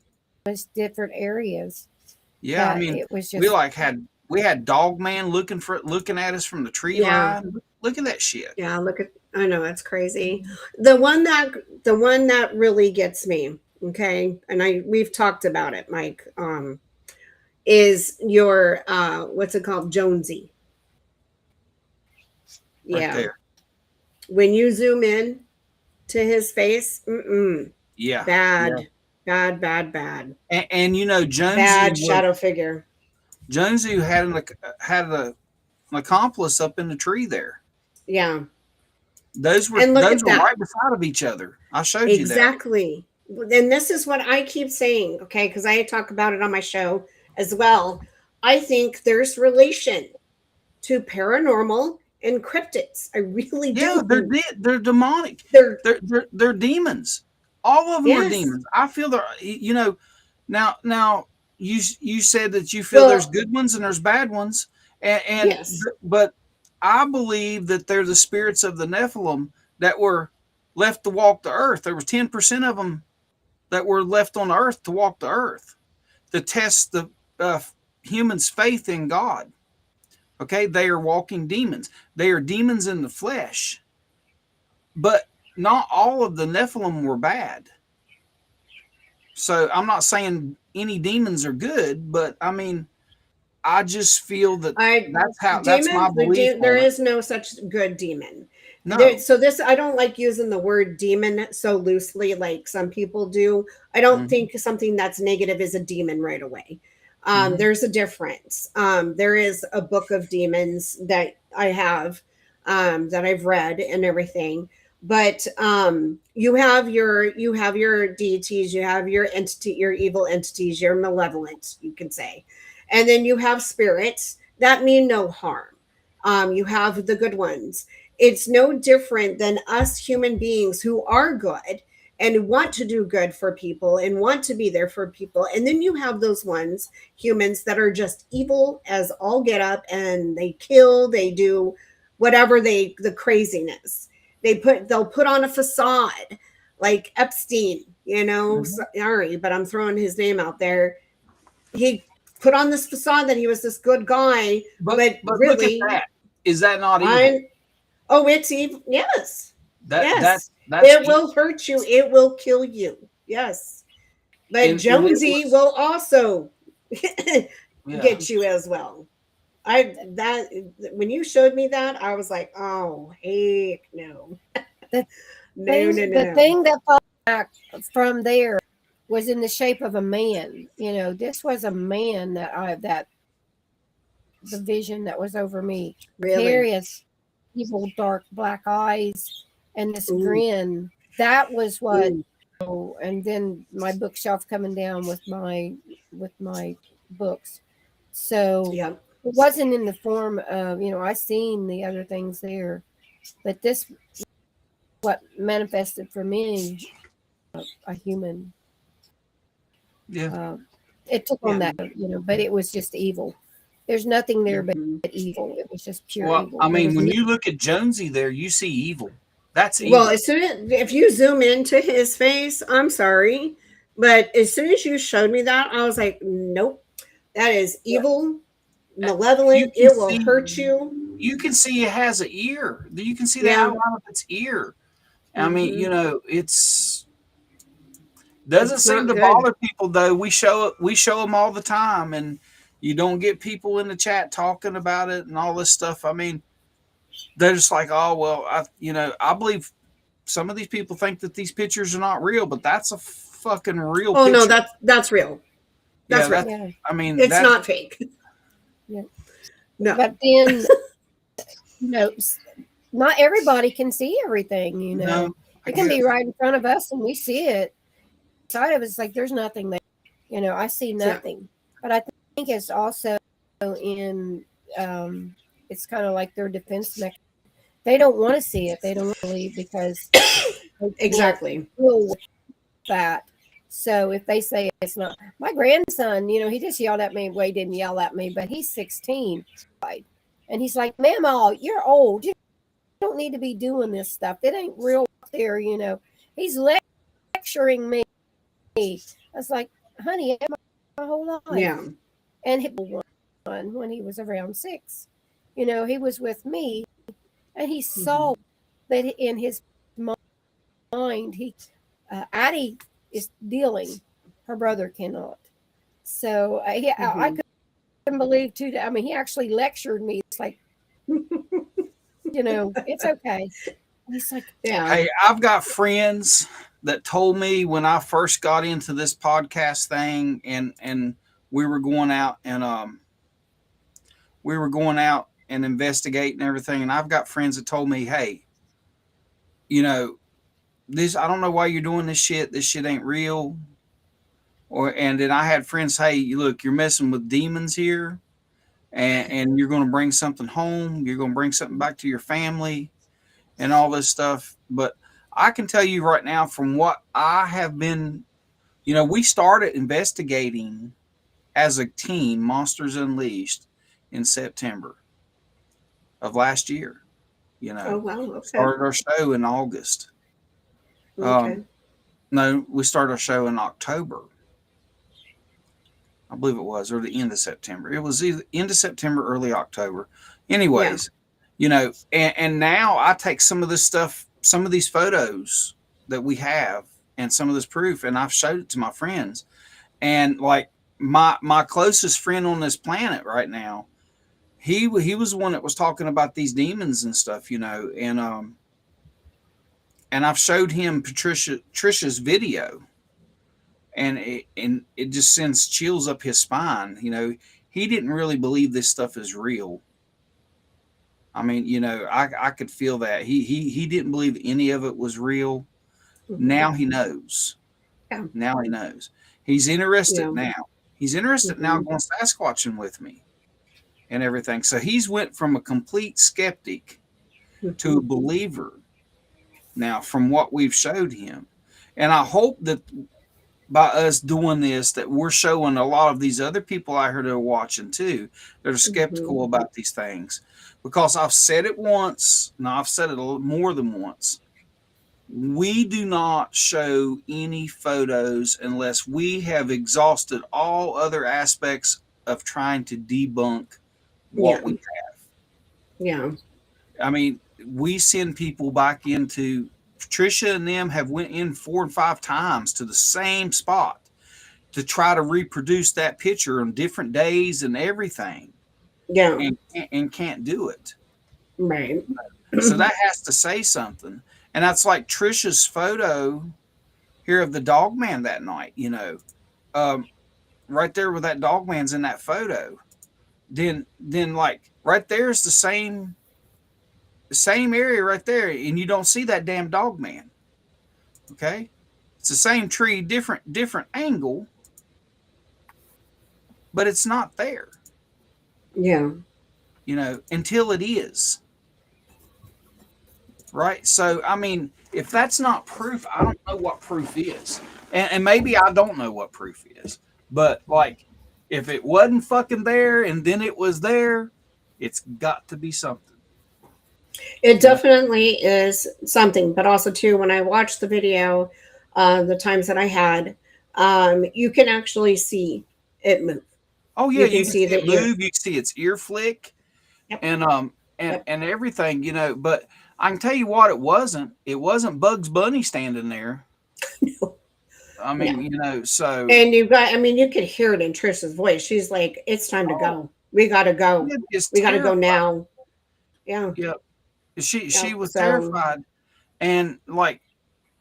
S4: much different areas.
S2: Yeah, I mean, it was just, we had Dog Man looking at us from the tree line. Look at that shit.
S3: Yeah, I know, it's crazy. The one that really gets me, okay, and we've talked about it, Mike, is your what's it called? Jonesy. Yeah. Right there. When you zoom in to his face,
S2: yeah.
S3: Bad. And
S2: Jonesy,
S3: bad shadow figure.
S2: Jonesy had an accomplice up in the tree there.
S3: Yeah.
S2: Those were right beside of each other. I showed you that.
S3: Exactly. And this is what I keep saying, okay, because I talk about it on my show as well. I think there's relation to paranormal and cryptids. I really
S2: Yeah,
S3: do.
S2: they're demonic.
S3: They're
S2: They're demons. All of them are
S3: yes.
S2: demons. I feel they're, you know, now you said that you feel there's
S3: Well,
S2: good ones and there's bad ones, and
S3: yes.
S2: but I believe that they're the spirits of the Nephilim that were left to walk the earth. There was 10% of them that were left on the earth to walk the earth to test the uh, humans' faith in God. Okay, they are walking demons. They are demons in the flesh, but not all of the Nephilim were bad. So I'm not saying any demons are good, but I mean, I just feel that
S3: I
S2: that's my belief
S3: there
S2: on it.
S3: is no such good demon.
S2: No.
S3: So this I don't like using the word demon so loosely like some people do. I don't
S2: Mm-hmm.
S3: think something that's negative is a demon right away.
S2: Mm-hmm.
S3: There's a difference. There is a book of demons that I have that I've read and everything. But you have your deities, you have your entity, your evil entities, your malevolent, you can say, and then you have spirits that mean no harm. You have the good ones. It's no different than us human beings who are good and want to do good for people and want to be there for people. And then you have those ones, humans, that are just evil as all get up and they kill, they do whatever the craziness. They'll put on a facade like Epstein,
S2: Mm-hmm.
S3: sorry, but I'm throwing his name out there. He put on this facade that he was this good guy, but
S2: But look at
S3: really,
S2: that. Is that not evil?
S3: I oh, it's evil. Yes, yes,
S2: That's
S3: it will hurt you. It will kill you. Yes, but
S2: and it
S3: Jonesy
S2: was,
S3: will also
S2: yeah.
S3: get you as well. I that When you showed me that, I was like, oh heck no,
S4: The
S3: no, no, no,
S4: the
S3: no.
S4: thing that fell back from there was in the shape of a man. This was a man that the vision that was over me.
S3: Really?
S4: Curious, evil, dark black eyes, and this
S3: Ooh,
S4: grin. That was what.
S3: ooh,
S4: And then my bookshelf coming down with my books. So
S3: yeah.
S4: it wasn't in the form of, I seen the other things there, but this what manifested for me, a human.
S2: Yeah.
S4: Uh, it took on
S3: Yeah.
S4: that, but it was just evil. There's nothing there but
S3: Mhm.
S4: evil. It was just pure
S2: Well,
S4: evil.
S2: I
S4: There
S2: mean,
S4: was
S2: when you look at Jonesy there, you see evil. That's
S3: Well,
S2: evil.
S3: as soon as if you zoom into his face, I'm sorry, but as soon as you showed me that, I was like, nope, that is evil,
S2: You
S3: malevolent.
S2: can
S3: It will
S2: see
S3: hurt you.
S2: it has an ear. You can see the
S3: Yeah.
S2: outline of its ear. I mean,
S3: Hmm.
S2: it's doesn't
S3: It's
S2: seem
S3: not
S2: to
S3: good.
S2: bother people though. We show them all the time, and you don't get people in the chat talking about it and all this stuff. I mean, they're just like, oh well, I believe some of these people think that these pictures are not real, but that's a fucking real
S3: Oh no,
S2: picture.
S3: that's real.
S2: Yeah,
S3: That's real.
S2: that
S4: yeah,
S2: I mean
S3: It's
S2: that
S3: not fake.
S4: yeah.
S3: No.
S4: But then, you know, not everybody can see everything.
S2: no, I
S4: It can
S2: get
S4: be right in front of us and we see it. Side of it's like there's nothing there. I see
S3: Yeah.
S4: nothing. But I think it's also in it's kind of like their defense mechanism. They don't want to see it. They don't want to believe because they can't
S3: Exactly.
S4: deal with that. So if they say it's not, my grandson, he just yelled at me. Well, he didn't yell at me, but he's 16, and he's like, "Mama, you're old. You don't need to be doing this stuff. It ain't real out there." He's lecturing me. I was like, "Honey, my whole life."
S3: Yeah.
S4: And when he was around 6, he was with me, and he
S3: Hmm.
S4: saw that in his mind, Addie is dealing, her brother cannot. So I
S3: Hmm.
S4: couldn't believe too. I mean, he actually lectured me. It's like, it's okay. He's like,
S3: Yeah.
S2: Hey, I've got friends that told me when I first got into this podcast thing, and we were going out and investigate and everything. And I've got friends that told me, hey, you know, this I don't know why you're doing this shit. This shit ain't real. And then I had friends, hey, look, you're messing with demons here. and you're going to bring something home. You're going to bring something back to your family and all this stuff. But I can tell you right now, from what I have been, we started investigating as a team, Monsters Unleashed, in September of last year.
S3: Oh wow. Okay.
S2: Started our show in August.
S3: Okay.
S2: No, we started our show in October. I believe it was, or the end of September. It was either end of September, early October. Anyways, and now I take some of this stuff, some of these photos that we have, and some of this proof, and I've showed it to my friends. And like my closest friend on this planet right now, he was the one that was talking about these demons and stuff, and I've showed him Trisha's video, and it just sends chills up his spine. He didn't really believe this stuff is real. I mean, I could feel that he didn't believe any of it was real. Now he knows.
S3: Yeah.
S2: Now he knows. He's interested
S3: Yeah.
S2: now. He's interested now going Sasquatching with me and everything. So he's went from a complete skeptic to a believer now from what we've showed him. And I hope that by us doing this, that we're showing a lot of these other people out here that are watching too, that are skeptical about these things. Because I've said it once, and I've said it more than once. We do not show any photos unless we have exhausted all other aspects of trying to debunk what we have.
S3: Yeah.
S2: I mean, we send people back into, Trisha and them have went in 4 and 5 times to the same spot to try to reproduce that picture on different days and everything.
S3: Yeah.
S2: And can't do it.
S3: Right.
S2: So that has to say something. And that's like Trisha's photo here of the dog man that night, right there where that dog man's in that photo. Then like right there's the same area right there, and you don't see that damn dog man. Okay? It's the same tree, different angle, but it's not there.
S3: Yeah.
S2: Until it is. Right? So, I mean, if that's not proof, I don't know what proof is. And maybe I don't know what proof is. But, like, if it wasn't fucking there and then it was there, it's got to be something.
S3: It definitely is something. But also, too, when I watched the video, the times that I had, you can actually see it move.
S2: Oh, yeah. You can see it move. You can see its ear flick.
S3: Yep.
S2: And everything, but I can tell you what it wasn't. It wasn't Bugs Bunny standing there.
S3: No.
S2: I mean, so.
S3: And you could hear it in Trisha's voice. She's like, it's time to go. We got to go. We got to go now. Yeah.
S2: Yeah. She was terrified. And like,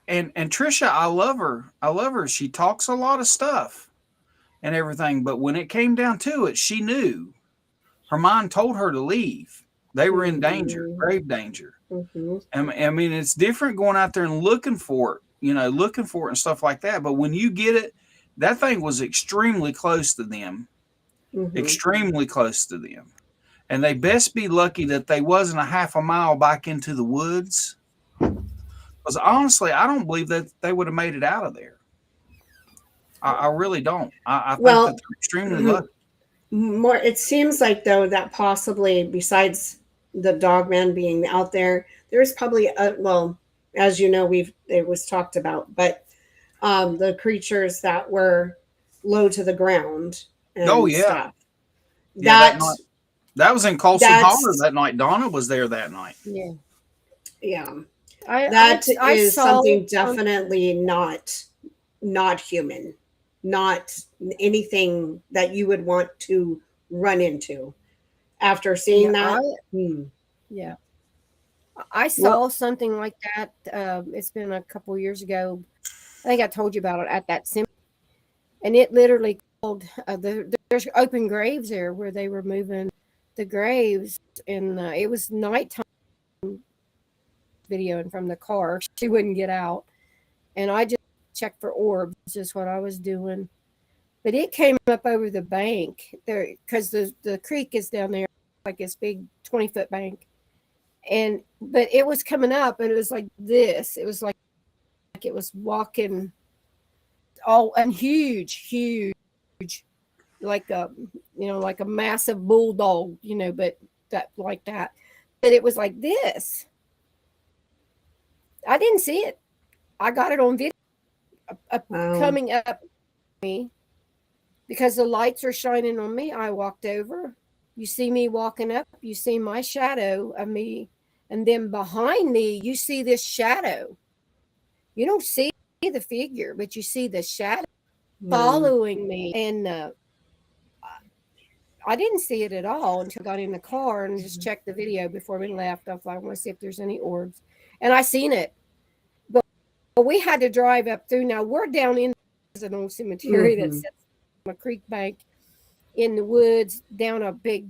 S2: and Trisha, I love her. I love her. She talks a lot of stuff and everything. But when it came down to it, she knew. Her mind told her to leave. They were in danger, grave danger. I mean, it's different going out there and looking for it, and stuff like that. But when you get it, that thing was extremely close to them, extremely close to them. And they best be lucky that they wasn't a half a mile back into the woods. Because honestly, I don't believe that they would have made it out of there. I really don't. I think that they're extremely lucky.
S3: More, it seems like though that possibly besides the dog man being out there, there's probably as you know, it was talked about, but the creatures that were low to the ground. And stuff.
S2: That was in Colson Holler that night. Donna was there that night.
S3: Yeah.
S4: I
S3: is
S4: saw
S3: something definitely not human. Not anything that you would want to run into after seeing that.
S4: I saw something like that. It's been a couple years ago. I think I told you about it at that cemetery. And it literally called, there's open graves there where they were moving the graves. And it was nighttime videoing from the car. She wouldn't get out. And I just checked for orbs, just what I was doing. but it came up over the bank there because the creek is down there, like this big 20-foot bank. But it was coming up and it was like this. It was like it was walking all and huge, like a, like a massive bulldog, but that like that. But it was like this. I didn't see it. I got it on video coming up me because the lights are shining on me. I walked over. You see me walking up. You see my shadow of me. And then behind me, you see this shadow. You don't see the figure, but you see the shadow following me. And I didn't see it at all until I got in the car and just checked the video before we left. I thought, I want to see if there's any orbs. And I seen it. But we had to drive up through. Now, we're down in an old cemetery that sits on a creek bank in the woods down a big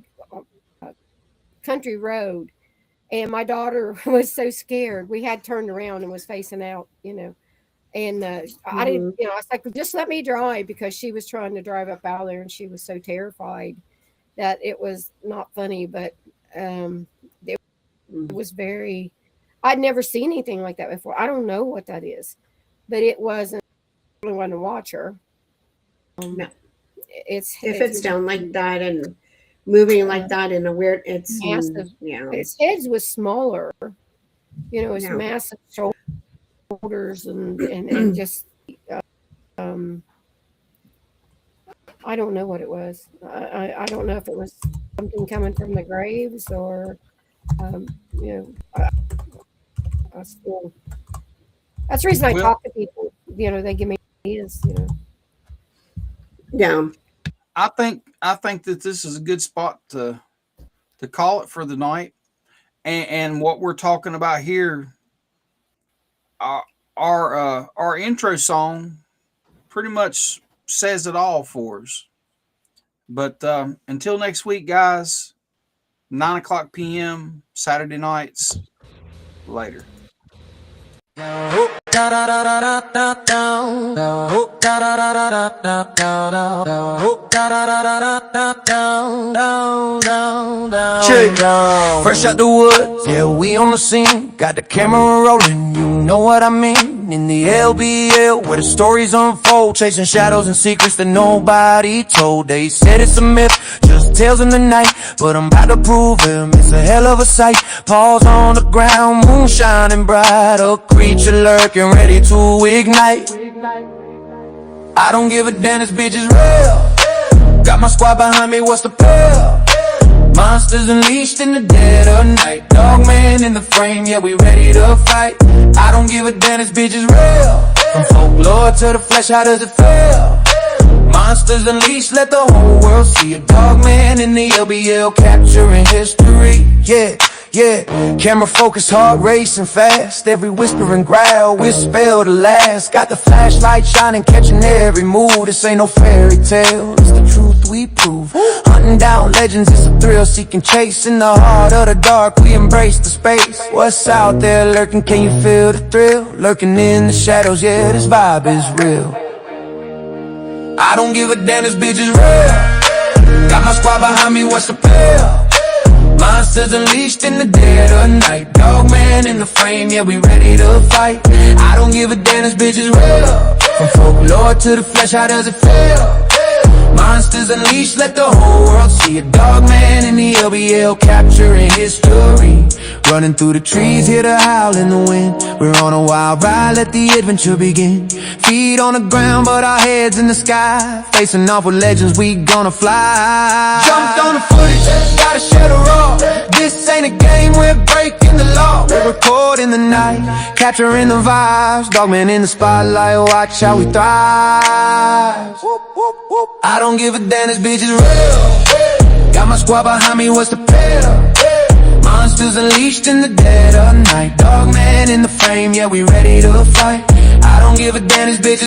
S4: country road. And my daughter was so scared. We had turned around and was facing out, And I didn't, I was like, just let me drive, because she was trying to drive up out there and she was so terrified that it was not funny. But it was very, I'd never seen anything like that before. I don't know what that is, but it wasn't really one to watch her.
S3: No, if it's down like that and moving like that in a weird, it's
S4: massive. Its head was smaller, it's massive shoulders and just I don't know what it was. I don't know if it was something coming from the graves or that's the reason I talk to people. They give me ideas.
S3: Yeah.
S2: I think that this is a good spot to call it for the night. And what we're talking about here, our intro song pretty much says it all for us. But until next week, guys, 9:00 p.m. Saturday nights. Later.
S1: Fresh out the woods, yeah, we on the scene. Got the camera rolling, you know what I mean. In the LBL, where the stories unfold, chasing shadows and secrets that nobody told. They said it's a myth, just tales in the night, but I'm about to prove him it's a hell of a sight. Paws on the ground, moon shining bright, a creature lurking, ready to ignite. I don't give a damn, this bitch is real. Got my squad behind me, what's the pill? Monsters unleashed in the dead of night. Dog man in the frame, yeah, we ready to fight. I don't give a damn, this bitch is real. From folklore to the flesh, how does it feel? Monsters unleashed, let the whole world see a dog man in the LBL capturing history. Yeah, camera focus, heart racing fast. Every whisper and growl, we spell to last. Got the flashlight shining, catching every move. This ain't no fairy tale, it's the truth we prove. Hunting down legends, it's a thrill seeking chase. In the heart of the dark, we embrace the space. What's out there lurking, can you feel the thrill? Lurking in the shadows, yeah, this vibe is real. I don't give a damn, this bitch is real. Got my squad behind me, what's the pill? Monsters unleashed in the dead of night. Dog man in the frame, yeah, we ready to fight. I don't give a damn, this bitch is real. From folklore to the flesh, how does it feel? Monsters unleashed, let the whole world see a dog man in the LBL capturing history. Running through the trees, hear the howl in the wind. We're on a wild ride, let the adventure begin. Feet on the ground, but our heads in the sky. Facing off with legends, we gonna fly. Jumped on the footage, gotta share the raw. This ain't a game, we're breaking the law. We're recording the night, capturing the vibes. Dogman in the spotlight, watch how we thrive. I don't give a damn, this bitch is real. Got my squad behind me, what's the pill? Monsters unleashed in the dead of night. Dog man in the frame, yeah, we ready to fight. I don't give a damn, this bitch is